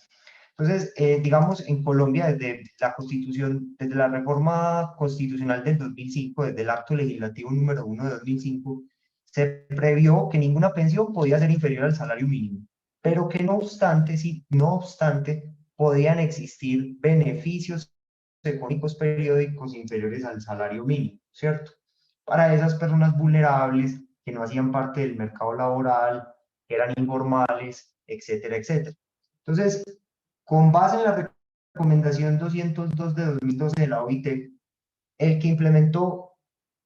Entonces, digamos, en Colombia, desde la Constitución, desde la reforma constitucional del 2005, desde el acto legislativo número 1 de 2005, se previó que ninguna pensión podía ser inferior al salario mínimo, pero que no obstante, sí, no obstante, podían existir beneficios económicos periódicos inferiores al salario mínimo, ¿cierto? Para esas personas vulnerables que no hacían parte del mercado laboral, que eran informales, etcétera, etcétera. Entonces, con base en la recomendación 202 de 2012 de la OIT, el que implementó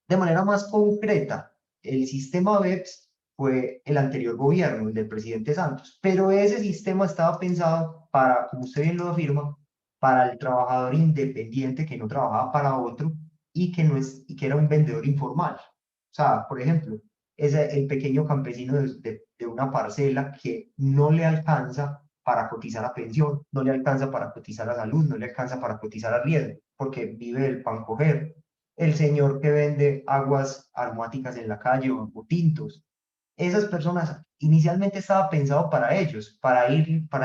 de manera más concreta el sistema BEPS fue el anterior gobierno, el del presidente Santos, pero ese sistema estaba pensado para, como usted bien lo afirma, para el trabajador independiente que no trabajaba para otro y que, no es, y que era un vendedor informal. O sea, por ejemplo, es el pequeño campesino de una parcela que no le alcanza para cotizar a pensión, no le alcanza para cotizar a salud, no le alcanza para cotizar a riesgo, porque vive del pan coger. El señor que vende aguas aromáticas en la calle o tintos. Esas personas inicialmente estaba pensado para ellos, para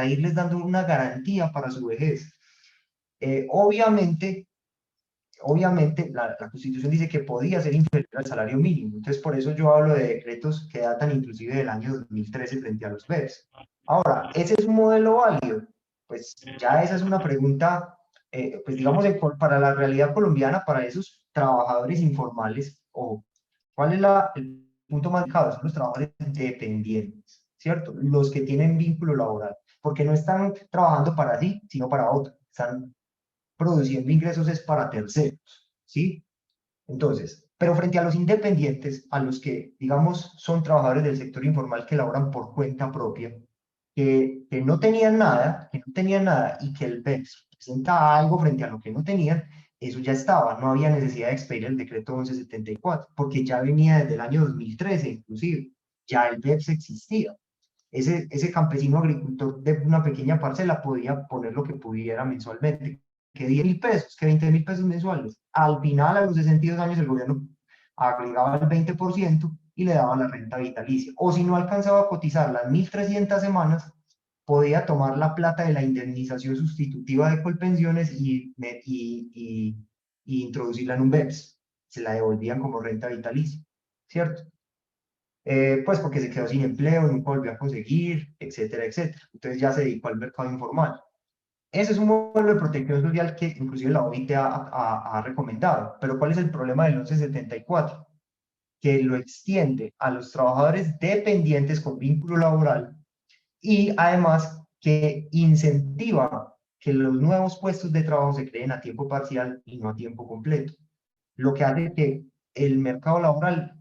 irles dando una garantía para su vejez. Obviamente, la Constitución dice que podía ser inferior al salario mínimo. Entonces, por eso yo hablo de decretos que datan inclusive del año 2013 frente a los BEPS. Ahora, ¿ese es un modelo válido? Pues ya esa es una pregunta, pues digamos, para la realidad colombiana, para esos trabajadores informales, o ¿cuál es el punto más delicado? Son los trabajadores dependientes, ¿cierto? Los que tienen vínculo laboral, porque no están trabajando para sí, sino para otro. Están produciendo ingresos es para terceros, ¿sí? Entonces, pero frente a los independientes, a los que, digamos, son trabajadores del sector informal que laboran por cuenta propia, que no tenían nada, y que el BEPS presenta algo frente a lo que no tenían, eso ya estaba, no había necesidad de expedir el decreto 1174, porque ya venía desde el año 2013, inclusive, ya el BEPS existía. Ese campesino agricultor de una pequeña parcela podía poner lo que pudiera mensualmente, que 10.000 pesos, que 20.000 pesos mensuales. Al final, a los 62 años, el gobierno agregaba el 20% y le daba la renta vitalicia. O si no alcanzaba a cotizar las 1.300 semanas, podía tomar la plata de la indemnización sustitutiva de Colpensiones y introducirla en un BEPS. Se la devolvían como renta vitalicia, ¿cierto? Pues porque se quedó sin empleo, nunca volvió a conseguir, etcétera, etcétera. Entonces ya se dedicó al mercado informal. Ese es un modelo de protección social que inclusive la OIT ha recomendado. Pero ¿cuál es el problema del 1174? Que lo extiende a los trabajadores dependientes con vínculo laboral y además que incentiva que los nuevos puestos de trabajo se creen a tiempo parcial y no a tiempo completo. Lo que hace que el mercado laboral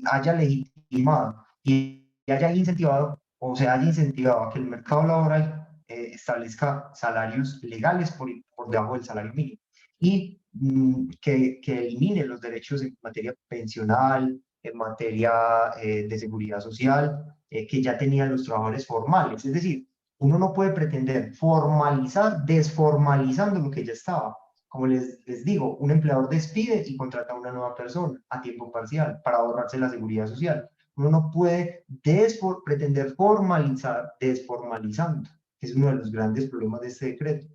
haya legitimado y haya incentivado, o se haya incentivado a que el mercado laboral establezca salarios legales por debajo del salario mínimo y que elimine los derechos en materia pensional, en materia de seguridad social, que ya tenían los trabajadores formales. Es decir, uno no puede pretender formalizar desformalizando lo que ya estaba. Como les digo, un empleador despide y contrata a una nueva persona a tiempo parcial para ahorrarse la seguridad social. Uno no puede pretender formalizar desformalizando, que es uno de los grandes problemas de este decreto.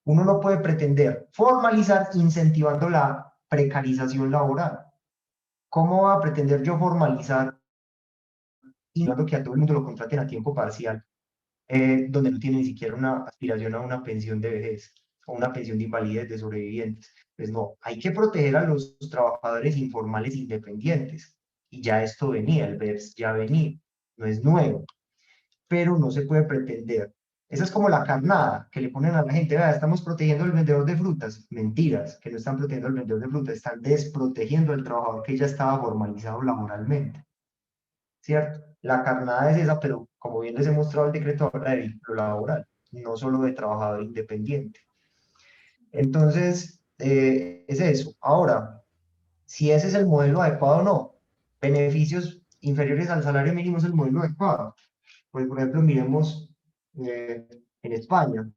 Uno no puede pretender formalizar incentivando la precarización laboral. ¿Cómo va a pretender yo formalizar y no que a todo el mundo lo contraten a tiempo parcial, donde no tiene ni siquiera una aspiración a una pensión de vejez o una pensión de invalidez de sobrevivientes? Pues no, hay que proteger a los trabajadores informales independientes. Y ya esto venía, el BEPS ya venía, no es nuevo. pero no se puede pretender. Esa es como la carnada que le ponen a la gente, vea, estamos protegiendo al vendedor de frutas. Mentiras, que no están protegiendo al vendedor de frutas, están desprotegiendo al trabajador que ya estaba formalizado laboralmente, ¿cierto? La carnada es esa, pero como bien les he mostrado, el decreto habla de vínculo laboral, no solo de trabajador independiente. Entonces, es eso. Ahora, si ese es el modelo adecuado o no, beneficios inferiores al salario mínimo es el modelo adecuado. Pues, por ejemplo, miremos en España.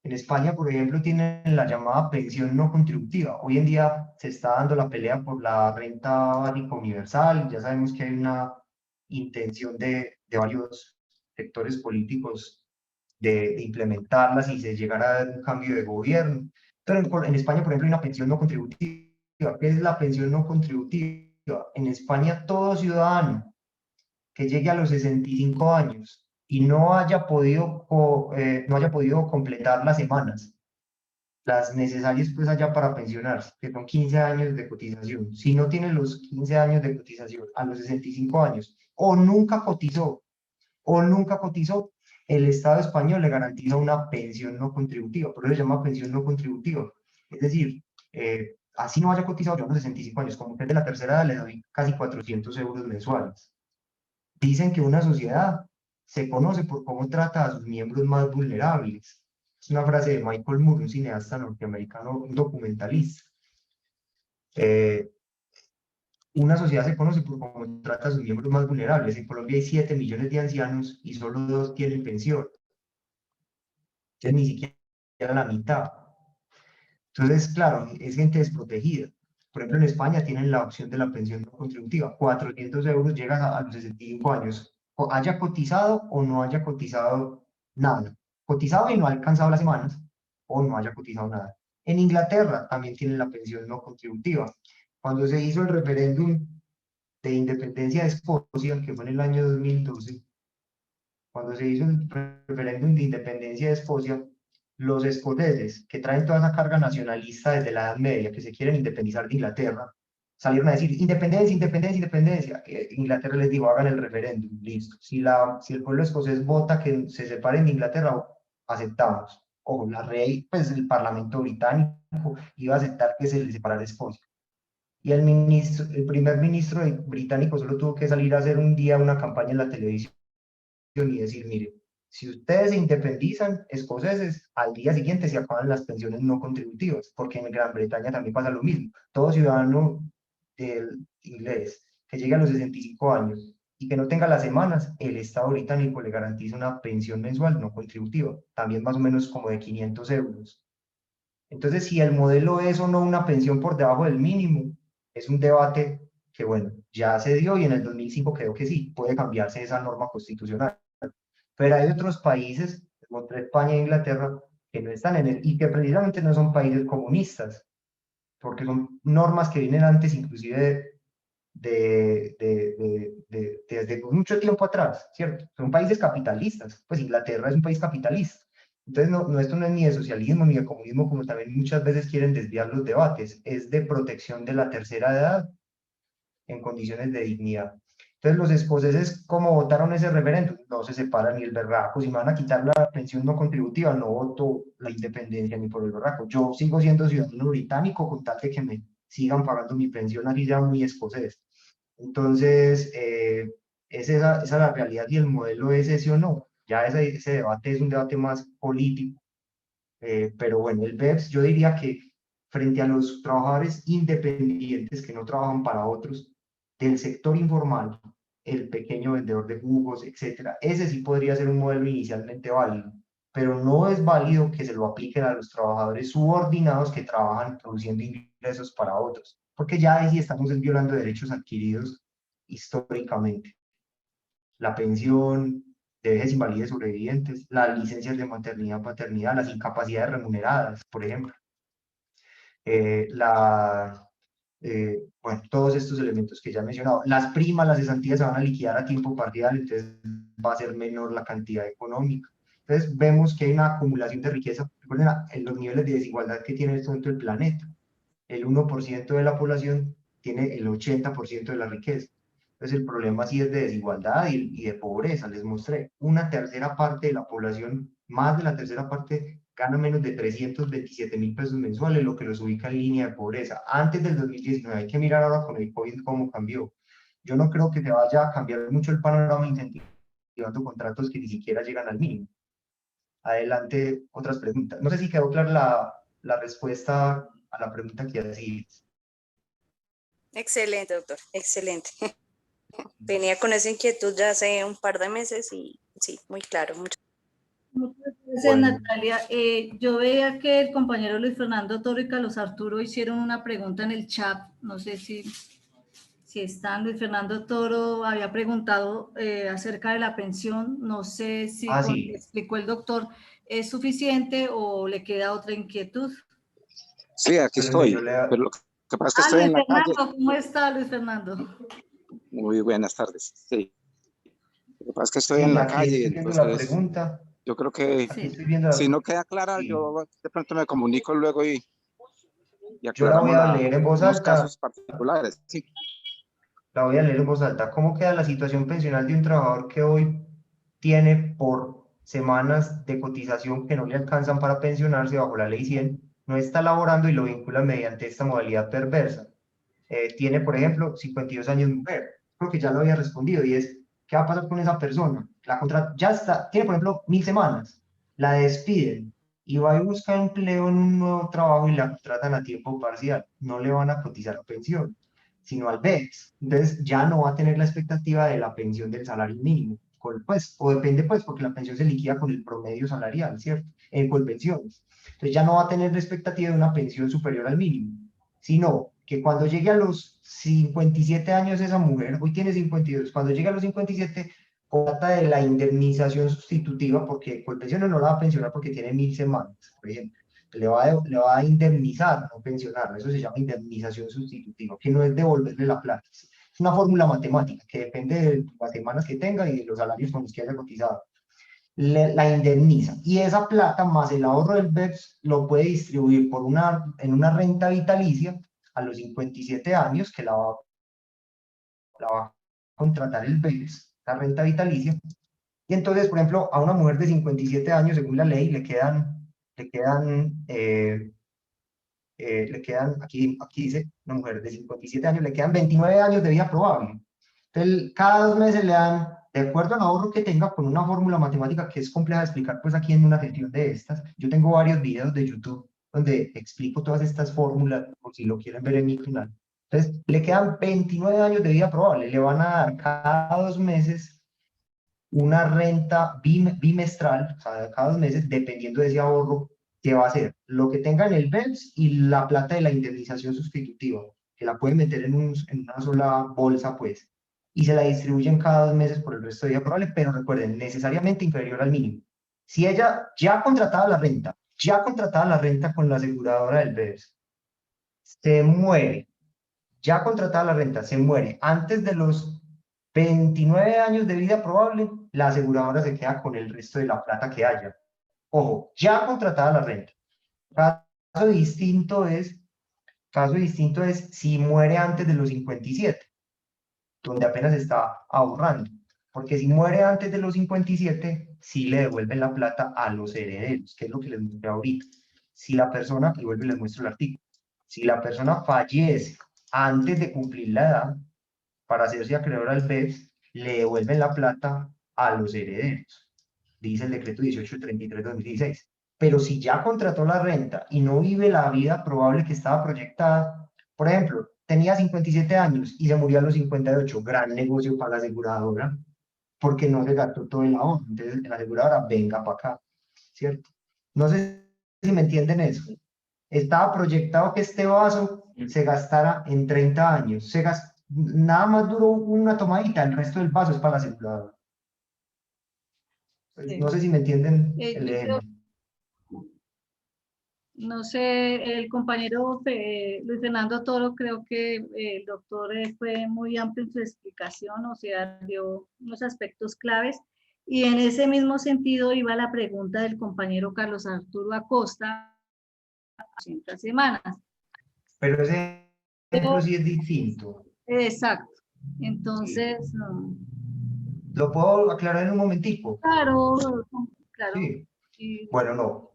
En España, por ejemplo, tienen la llamada pensión no contributiva. Hoy en día se está dando la pelea por la renta básica universal. Ya sabemos que hay una intención de varios sectores políticos de implementarlas y se llegará a dar un cambio de gobierno. Pero en España, por ejemplo, hay una pensión no contributiva. ¿Qué es la pensión no contributiva? En España, todo ciudadano que llegue a los 65 años y no haya podido completar las semanas, las necesarias pues allá para pensionarse, que son 15 años de cotización. Si no tiene los 15 años de cotización a los 65 años o nunca cotizó, el Estado español le garantiza una pensión no contributiva, por eso se llama pensión no contributiva. Es decir, así no haya cotizado yo a los 65 años, como que es de la tercera edad le doy casi 400 euros mensuales. Dicen que una sociedad se conoce por cómo trata a sus miembros más vulnerables. Es una frase de Michael Moore, un cineasta norteamericano, un documentalista. Una sociedad se conoce por cómo trata a sus miembros más vulnerables. En Colombia hay 7 millones de ancianos y solo 2 tienen pensión. Entonces ni siquiera la mitad. Entonces, claro, es gente desprotegida. Por ejemplo, en España tienen la opción de la pensión no contributiva. 400 euros llegas a los 65 años. Haya cotizado o no haya cotizado nada. Cotizado y no ha alcanzado las semanas o no haya cotizado nada. En Inglaterra también tienen la pensión no contributiva. Cuando se hizo el referéndum de independencia de Escocia, que fue en el año 2012, cuando se hizo el referéndum de independencia de Escocia, los escoceses, que traen toda esa carga nacionalista desde la Edad Media, que se quieren independizar de Inglaterra, salieron a decir independencia, independencia, independencia. Inglaterra les dijo, hagan el referéndum, listo. Si el pueblo escocés vota que se separen de Inglaterra, aceptamos. O la rey, pues el parlamento británico iba a aceptar que se le separara Escocia. Y el primer ministro británico solo tuvo que salir a hacer un día una campaña en la televisión y decir, mire, si ustedes se independizan, escoceses, al día siguiente se acaban las pensiones no contributivas, porque en Gran Bretaña también pasa lo mismo. Todo ciudadano del inglés que llegue a los 65 años y que no tenga las semanas, el Estado británico le garantiza una pensión mensual no contributiva, también más o menos como de 500 euros. Entonces, si el modelo es o no una pensión por debajo del mínimo, es un debate que, bueno, ya se dio y en el 2005 creo que sí, puede cambiarse esa norma constitucional. Pero hay otros países, como España e Inglaterra, que no están en él y que precisamente no son países comunistas, porque son normas que vienen antes inclusive desde mucho tiempo atrás, ¿cierto? Son países capitalistas, pues Inglaterra es un país capitalista. Entonces, esto no es ni de socialismo ni de comunismo, como también muchas veces quieren desviar los debates, es de protección de la tercera edad en condiciones de dignidad. Entonces, los escoceses, ¿cómo votaron ese referéndum? No se separan ni el berraco. Si me van a quitar la pensión no contributiva, no voto la independencia ni por el berraco. Yo sigo siendo ciudadano británico con tal de que me sigan pagando mi pensión, así ya muy escocés. Entonces, esa es la realidad y el modelo es ese o no. Ya ese debate es un debate más político. Pero bueno, el BEPS, yo diría que frente a los trabajadores independientes que no trabajan para otros, del sector informal, el pequeño vendedor de jugos, etcétera, ese sí podría ser un modelo inicialmente válido, pero no es válido que se lo apliquen a los trabajadores subordinados que trabajan produciendo ingresos para otros, porque ya ahí sí estamos violando derechos adquiridos históricamente. La pensión de vejez, invalidez, sobrevivientes, las licencias de maternidad, paternidad, las incapacidades remuneradas, por ejemplo. Bueno, todos estos elementos que ya he mencionado. Las primas, las cesantías se van a liquidar a tiempo parcial, entonces va a ser menor la cantidad económica. Entonces vemos que hay una acumulación de riqueza. Recuerden los niveles de desigualdad que tiene todo el planeta. El 1% de la población tiene el 80% de la riqueza. Entonces el problema sí es de desigualdad y de pobreza. Les mostré, una tercera parte de la población, más de la tercera parte, gana menos de 327.000 pesos mensuales, lo que los ubica en línea de pobreza. Antes del 2019, hay que mirar ahora con el COVID cómo cambió. Yo no creo que se vaya a cambiar mucho el panorama incentivando contratos que ni siquiera llegan al mínimo. Adelante, otras preguntas. No sé si quedó clara la respuesta a la pregunta que hacías. Excelente, doctor, excelente. Venía con esa inquietud ya hace un par de meses y sí, muy claro. Muchas gracias, Natalia. Yo veía que el compañero Luis Fernando Toro y Carlos Arturo hicieron una pregunta en el chat. No sé si están. Luis Fernando Toro había preguntado acerca de la pensión. No sé si con lo que explicó el doctor es suficiente o le queda otra inquietud. Sí, aquí estoy. Pero lo que pasa es que estoy en la calle. ¿Cómo está, Luis Fernando? Muy buenas tardes. Sí. Lo que pasa es que estoy en la calle, entonces la pregunta. Yo creo que si no queda clara, yo de pronto me comunico luego y yo la voy a leer en voz alta. Casos particulares. Sí. La voy a leer en voz alta. ¿Cómo queda la situación pensional de un trabajador que hoy tiene por semanas de cotización que no le alcanzan para pensionarse bajo la ley 100? No está laborando y lo vincula mediante esta modalidad perversa. Tiene, por ejemplo, 52 años mujer. Creo que ya lo había respondido y es, ¿qué va a pasar con esa persona? Ya está, tiene, por ejemplo, 1000 semanas. La despiden y va y busca empleo en un nuevo trabajo y la contratan a tiempo parcial. No le van a cotizar pensión, sino al BEPS. Entonces ya no va a tener la expectativa de la pensión del salario mínimo. Pues, o depende, pues, porque la pensión se liquida con el promedio salarial, ¿cierto? En Colpensiones. Entonces ya no va a tener la expectativa de una pensión superior al mínimo, sino que cuando llegue a los 57 años esa mujer, hoy tiene 52, cuando llegue a los 57, trata de la indemnización sustitutiva, porque Colpensiones no la va a pensionar porque tiene 1000 semanas, por ejemplo. Le va a indemnizar, no pensionar, eso se llama indemnización sustitutiva, que no es devolverle la plata. Es una fórmula matemática que depende de las semanas que tenga y de los salarios con los que haya cotizado. La indemniza, y esa plata más el ahorro del BEPS lo puede distribuir en una renta vitalicia a los 57 años, que la va a contratar el BEPS, la renta vitalicia. Y entonces, por ejemplo, a una mujer de 57 años, según la ley, le quedan, aquí dice, una mujer de 57 años, le quedan 29 años de vida probable. Entonces, cada 2 meses le dan, de acuerdo al ahorro que tenga, con una fórmula matemática que es compleja de explicar, pues aquí en una sesión de estas. Yo tengo varios videos de YouTube donde explico todas estas fórmulas, por si lo quieren ver en mi canal. Entonces, le quedan 29 años de vida probable, le van a dar cada 2 meses una renta bimestral, o sea, cada 2 meses, dependiendo de ese ahorro, que va a ser lo que tenga en el BEPS y la plata de la indemnización sustitutiva, que la pueden meter en una sola bolsa, pues, y se la distribuyen cada 2 meses por el resto de vida probable, pero recuerden, necesariamente inferior al mínimo. Si ella ya contrataba la renta con la aseguradora del BEPS, se muere, ya contratada la renta, se muere antes de los 29 años de vida probable, la aseguradora se queda con el resto de la plata que haya. Ojo, ya contratada la renta. Caso distinto es si muere antes de los 57, donde apenas está ahorrando. Porque si muere antes de los 57, sí le devuelven la plata a los herederos, que es lo que les mostré ahorita. Si la persona, y vuelvo y les muestro el artículo, si la persona fallece antes de cumplir la edad, para hacerse acreedor al BEPS, le devuelven la plata a los herederos. Dice el decreto 1833-2016. Pero si ya contrató la renta y no vive la vida probable que estaba proyectada, por ejemplo, tenía 57 años y se murió a los 58, gran negocio para la aseguradora, porque no se gastó todo el ahorro. Entonces la aseguradora, venga para acá, ¿cierto? No sé si me entienden eso. Estaba proyectado que este vaso se gastara en 30 años. Nada más duró una tomadita, el resto del vaso es para la aseguradora. Sí. No sé si me entienden el ejemplo. No sé, el compañero Luis Fernando Toro, creo que el doctor fue muy amplio en su explicación, o sea, dio unos aspectos claves. Y en ese mismo sentido iba la pregunta del compañero Carlos Arturo Acosta, 200 semanas. Pero ese ejemplo sí es distinto. Exacto. Entonces, ¿Lo puedo aclarar en un momentico? claro, claro. Sí. Y- Bueno, no.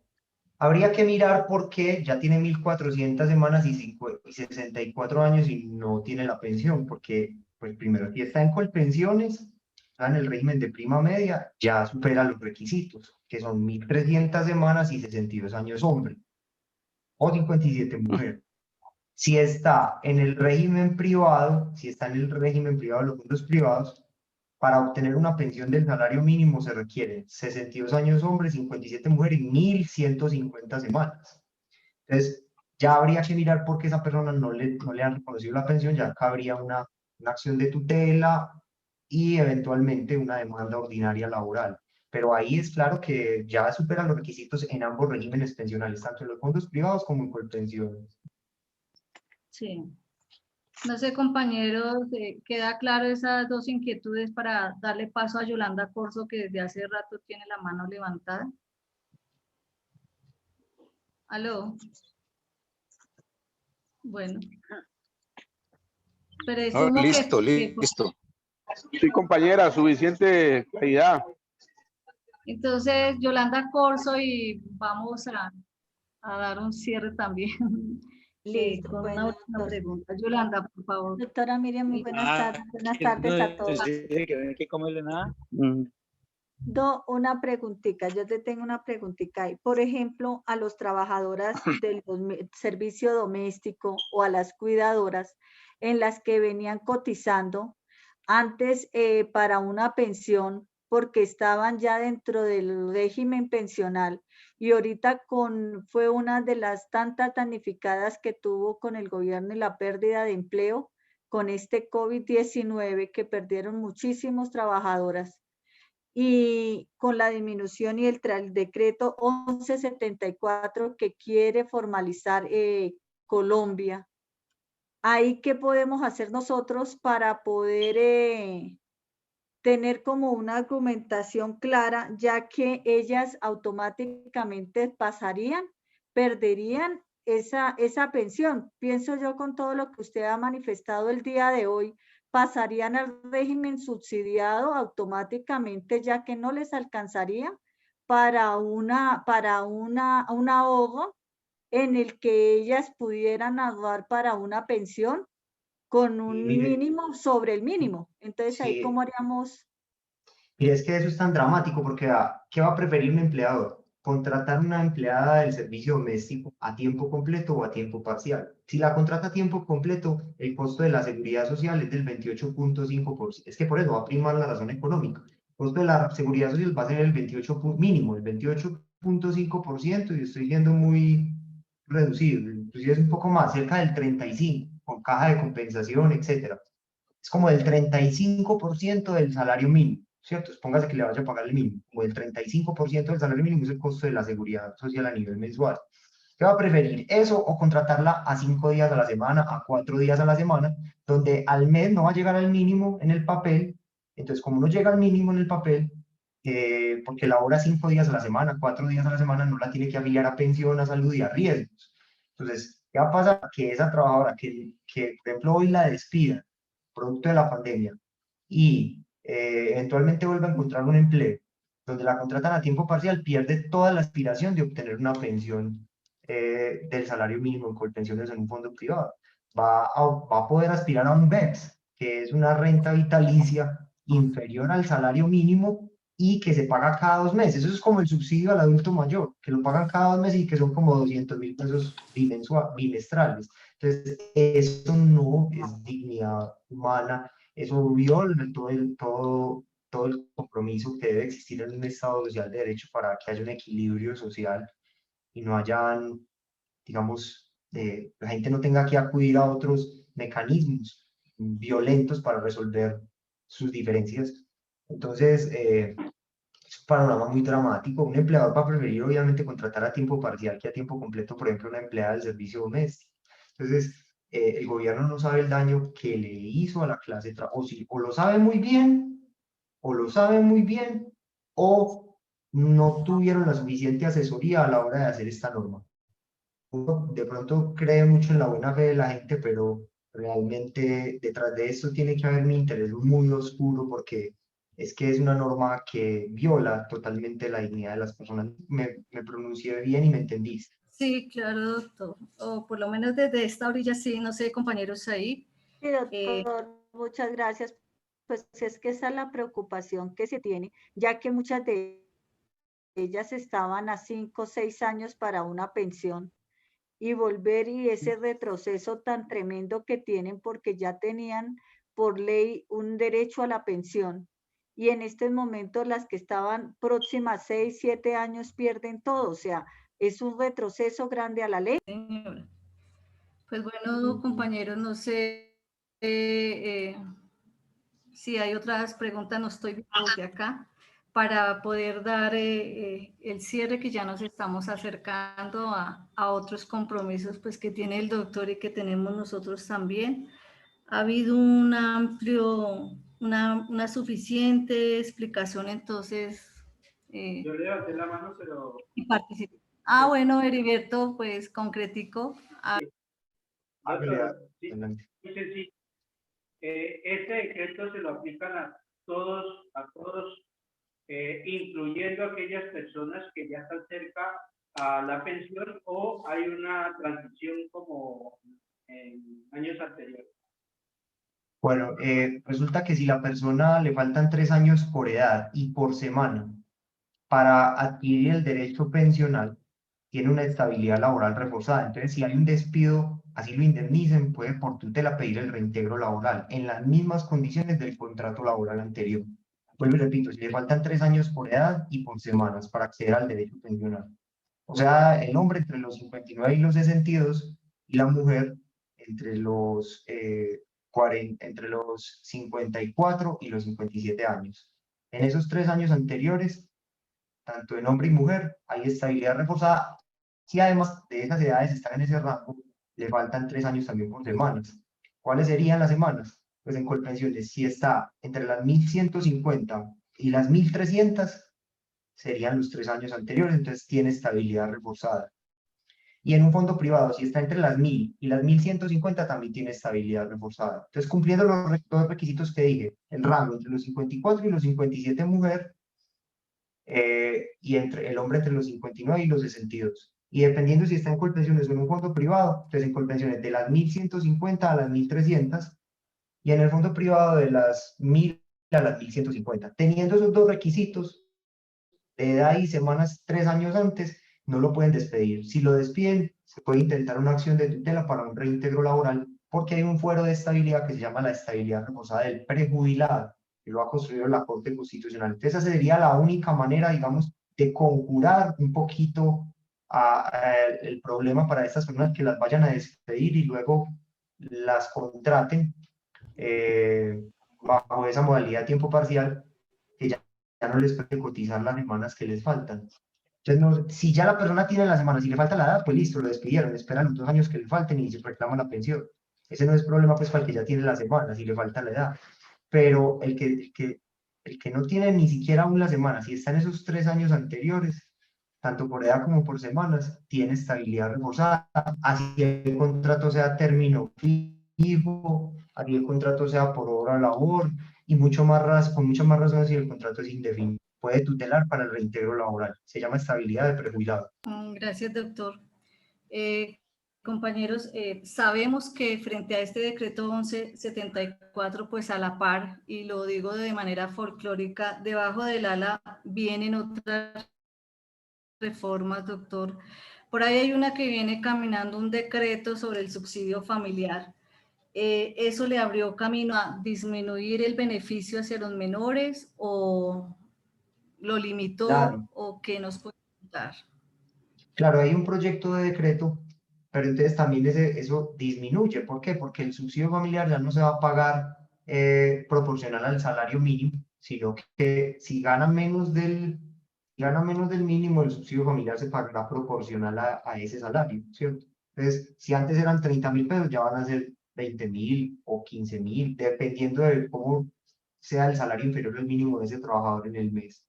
Habría que mirar por qué ya tiene 1.400 semanas y 64 años y no tiene la pensión, porque, pues primero, si está en Colpensiones, está en el régimen de prima media, ya supera los requisitos, que son 1.300 semanas y 62 años hombre, o 57 mujer. Si está en el régimen privado, si está en el régimen privado de los fondos privados, para obtener una pensión del salario mínimo se requieren 62 años hombres, 57 mujeres y 1.150 semanas. Entonces, ya habría que mirar por qué esa persona no le han reconocido la pensión, ya cabría una acción de tutela y eventualmente una demanda ordinaria laboral. Pero ahí es claro que ya superan los requisitos en ambos regímenes pensionales, tanto en los fondos privados como en Colpensiones. Sí. No sé, compañeros, queda claro esas dos inquietudes para darle paso a Yolanda Corzo, que desde hace rato tiene la mano levantada. ¿Aló? Bueno. Presumo No, listo, que- listo. Sí, compañera, suficiente claridad. Entonces, Yolanda Corzo, y vamos a dar un cierre también. Listo, Con bueno, una última pregunta. Yolanda, por favor. doctora Miriam, muy buenas tardes. Buenas tardes a todos. Que comerle nada. Una preguntita, yo te tengo una preguntita ahí. Por ejemplo, a los trabajadoras del servicio doméstico o a las cuidadoras en las que venían cotizando antes para una pensión porque estaban ya dentro del régimen pensional y ahorita fue una de las tantas damnificadas que tuvo con el gobierno y la pérdida de empleo con este COVID-19 que perdieron muchísimos trabajadoras. Y con la disminución y el decreto 1174 que quiere formalizar Colombia. ¿Ahí qué podemos hacer nosotros para poder tener como una argumentación clara, ya que ellas automáticamente perderían esa pensión? Pienso yo, con todo lo que usted ha manifestado el día de hoy, pasarían al régimen subsidiado automáticamente, ya que no les alcanzaría para un ahogo en el que ellas pudieran ahorrar para una pensión con un mínimo sobre el mínimo. Entonces, ahí, ¿cómo haríamos? Y es que eso es tan dramático porque ¿qué va a preferir un empleador? ¿Contratar una empleada del servicio doméstico a tiempo completo o a tiempo parcial? Si la contrata a tiempo completo, el costo de la seguridad social es del 28.5%. Es que por eso va a primar la razón económica. El costo de la seguridad social va a ser el 28 mínimo, el 28.5%, y estoy siendo muy reducido, inclusive es un poco más, cerca del 35%, con caja de compensación, etcétera. Es como el 35% del salario mínimo, ¿cierto? Póngase que le vaya a pagar el mínimo, o el 35% del salario mínimo es el costo de la seguridad social a nivel mensual. ¿Qué va a preferir? ¿Eso o contratarla a 5 días a la semana, a 4 días a la semana, donde al mes no va a llegar al mínimo en el papel? Entonces, como no llega al mínimo en el papel, porque labora 5 días a la semana, 4 días a la semana, no la tiene que afiliar a pensión, a salud y a riesgos. Entonces, ¿qué va a pasar? Que esa trabajadora que por ejemplo, hoy la despida producto de la pandemia y eventualmente vuelve a encontrar un empleo donde la contratan a tiempo parcial, pierde toda la aspiración de obtener una pensión del salario mínimo en Colpensiones en un fondo privado. Va a poder aspirar a un BEPS, que es una renta vitalicia inferior al salario mínimo y que se paga cada 2 meses. Eso es como el subsidio al adulto mayor, que lo pagan cada 2 meses y que son como 200.000 pesos bimestrales. Entonces, eso no es dignidad humana, eso viola todo el compromiso que debe existir en un Estado social de derecho para que haya un equilibrio social y no hayan, digamos, la gente no tenga que acudir a otros mecanismos violentos para resolver sus diferencias. Entonces, es un panorama muy dramático. Un empleador va a preferir, obviamente, contratar a tiempo parcial que a tiempo completo, por ejemplo, una empleada del servicio doméstico. Entonces, el gobierno no sabe el daño que le hizo a la clase, o lo sabe muy bien, o lo saben muy bien, o no tuvieron la suficiente asesoría a la hora de hacer esta norma. Uno de pronto cree mucho en la buena fe de la gente, pero realmente detrás de esto tiene que haber un interés muy oscuro porque es que es una norma que viola totalmente la dignidad de las personas. Me pronuncié bien y me entendiste. Sí, claro, doctor. O por lo menos desde esta orilla, sí, no sé, compañeros ahí. Sí, doctor, muchas gracias. Pues es que esa es la preocupación que se tiene, ya que muchas de ellas estaban a 5 o 6 años para una pensión y volver y ese retroceso tan tremendo que tienen porque ya tenían por ley un derecho a la pensión. Y en este momento las que estaban próximas 6, 7 años pierden todo. O sea, es un retroceso grande a la ley. Señora. Pues bueno, compañeros, no sé si hay otras preguntas, no estoy viendo desde acá, para poder dar el cierre que ya nos estamos acercando a otros compromisos pues, que tiene el doctor y que tenemos nosotros también. Ha habido un amplio, una suficiente explicación, entonces... Yo le levanté la mano, pero... Y participé. Ah, bueno, Heriberto, pues concretico. Doctor, sí, muy sencillo. Este decreto se lo aplican a todos, incluyendo aquellas personas que ya están cerca a la pensión, o hay una transición como en años anteriores. Bueno, resulta que si la persona le faltan 3 años por edad y por semana para adquirir el derecho pensional, tiene una estabilidad laboral reforzada. Entonces, si hay un despido, así lo indemnicen, puede por tutela pedir el reintegro laboral en las mismas condiciones del contrato laboral anterior. Vuelvo y repito, si le faltan 3 años por edad y por semanas para acceder al derecho pensional. O sea, el hombre entre los 59 y los 62 y la mujer entre los, entre los 54 y los 57 años. En esos 3 años anteriores, tanto en hombre y mujer, hay estabilidad reforzada. Si además de esas edades están en ese rango, le faltan 3 años también por semanas. ¿Cuáles serían las semanas? Pues en Colpensiones, si está entre las 1150 y las 1300, serían los 3 años anteriores, entonces tiene estabilidad reforzada. Y en un fondo privado, si está entre las 1000 y las 1150, también tiene estabilidad reforzada. Entonces, cumpliendo los dos requisitos que dije, el rango entre los 54 y los 57 mujer, y entre el hombre entre los 59 y los 62. Y dependiendo si está en Colpensiones o en un fondo privado, entonces en Colpensiones de las 1150 a las 1300, y en el fondo privado de las 1000 a las 1150. Teniendo esos dos requisitos, de edad y semanas 3 años antes, no lo pueden despedir. Si lo despiden, se puede intentar una acción de tutela para un reintegro laboral, porque hay un fuero de estabilidad que se llama la estabilidad reposada del prejubilado, que lo ha construido la Corte Constitucional. Entonces, esa sería la única manera, digamos, de conjurar un poquito el problema para estas personas que las vayan a despedir y luego las contraten bajo esa modalidad de tiempo parcial, que ya no les pueden cotizar las semanas que les faltan. Entonces, no, si ya la persona tiene las semanas y le falta la edad, pues listo, lo despidieron, esperan los 2 años que le falten y se reclama la pensión. Ese no es problema pues para el que ya tiene las semanas y le falta la edad. Pero el que no tiene ni siquiera aún las semanas y está en esos 3 años anteriores, tanto por edad como por semanas, tiene estabilidad reforzada, así el contrato sea término fijo, así el contrato sea por hora labor, y con mucha más razón si el contrato es indefinido. Puede tutelar para el reintegro laboral. Se llama estabilidad de prejubilado. Gracias, doctor. Compañeros, sabemos que frente a este decreto 1174, pues a la par, y lo digo de manera folclórica, debajo del ala vienen otras reformas, doctor. Por ahí hay una que viene caminando un decreto sobre el subsidio familiar. ¿Eso le abrió camino a disminuir el beneficio hacia los menores o lo limitó? Claro. ¿O qué nos puede contar? Claro, hay un proyecto de decreto, pero entonces también eso disminuye. ¿Por qué? Porque el subsidio familiar ya no se va a pagar proporcional al salario mínimo, sino que si gana menos del mínimo, el subsidio familiar se pagará proporcional a ese salario, ¿cierto? Entonces, si antes eran 30.000 pesos, ya van a ser 20.000 o 15.000, dependiendo de cómo sea el salario inferior al mínimo de ese trabajador en el mes.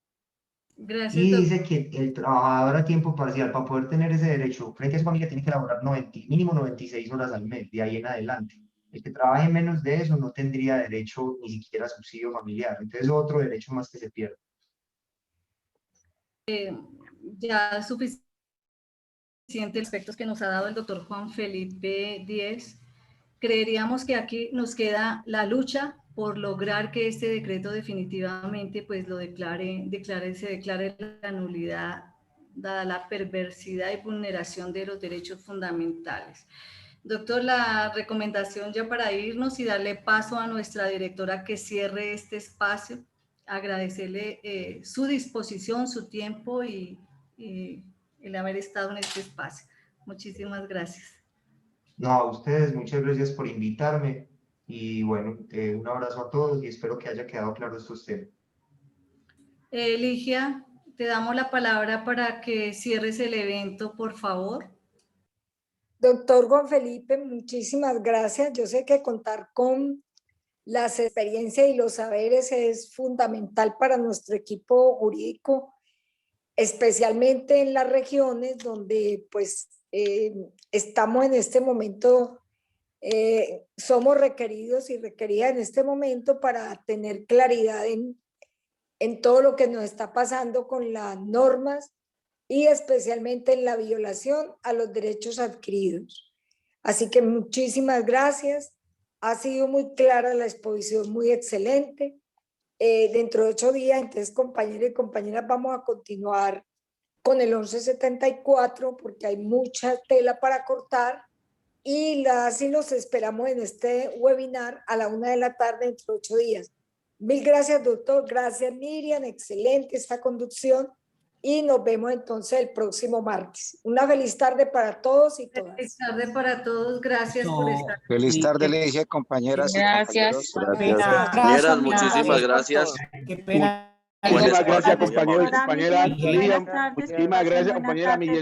Gracias, Y dice que el trabajador a tiempo parcial, para poder tener ese derecho frente a su familia, tiene que elaborar mínimo 96 horas al mes, de ahí en adelante. El que trabaje menos de eso no tendría derecho ni siquiera a subsidio familiar. Entonces, otro derecho más que se pierde. Ya suficiente aspectos que nos ha dado el doctor Juan Felipe Díez. Creeríamos que aquí nos queda la lucha por lograr que este decreto definitivamente pues lo se declare la nulidad, dada la perversidad y vulneración de los derechos fundamentales. Doctor, la recomendación ya para irnos y darle paso a nuestra directora que cierre este espacio, agradecerle su disposición, su tiempo y el haber estado en este espacio. Muchísimas gracias. No, a ustedes, muchas gracias por invitarme y bueno, un abrazo a todos y espero que haya quedado claro estos temas. Ligia, te damos la palabra para que cierres el evento, por favor. Doctor Juan Felipe, muchísimas gracias. Yo sé que contar con las experiencias y los saberes es fundamental para nuestro equipo jurídico, especialmente en las regiones donde pues estamos en este momento, somos requeridos y requeridas en este momento para tener claridad en todo lo que nos está pasando con las normas y especialmente en la violación a los derechos adquiridos. Así que muchísimas gracias. Ha sido muy clara la exposición, muy excelente. Dentro de 8 días, entonces, compañeros y compañeras, vamos a continuar con el 1174 porque hay mucha tela para cortar y los esperamos en este webinar a la 1 de la tarde dentro de 8 días. Mil gracias, doctor. Gracias, Miriam. Excelente esta conducción. Y nos vemos entonces el próximo martes. Una feliz tarde para todos y todas. Feliz tarde para todos. Gracias por estar aquí. Feliz tarde, Ligia, compañeras y compañeros. Gracias. Compañeras, muchísimas gracias. Qué pena. Muchísimas gracias, Buenas compañeros y tardes, compañeras. Miguel. Liam, Buenas tardes, muchísimas gracias, buenas compañera tardes. Miguel.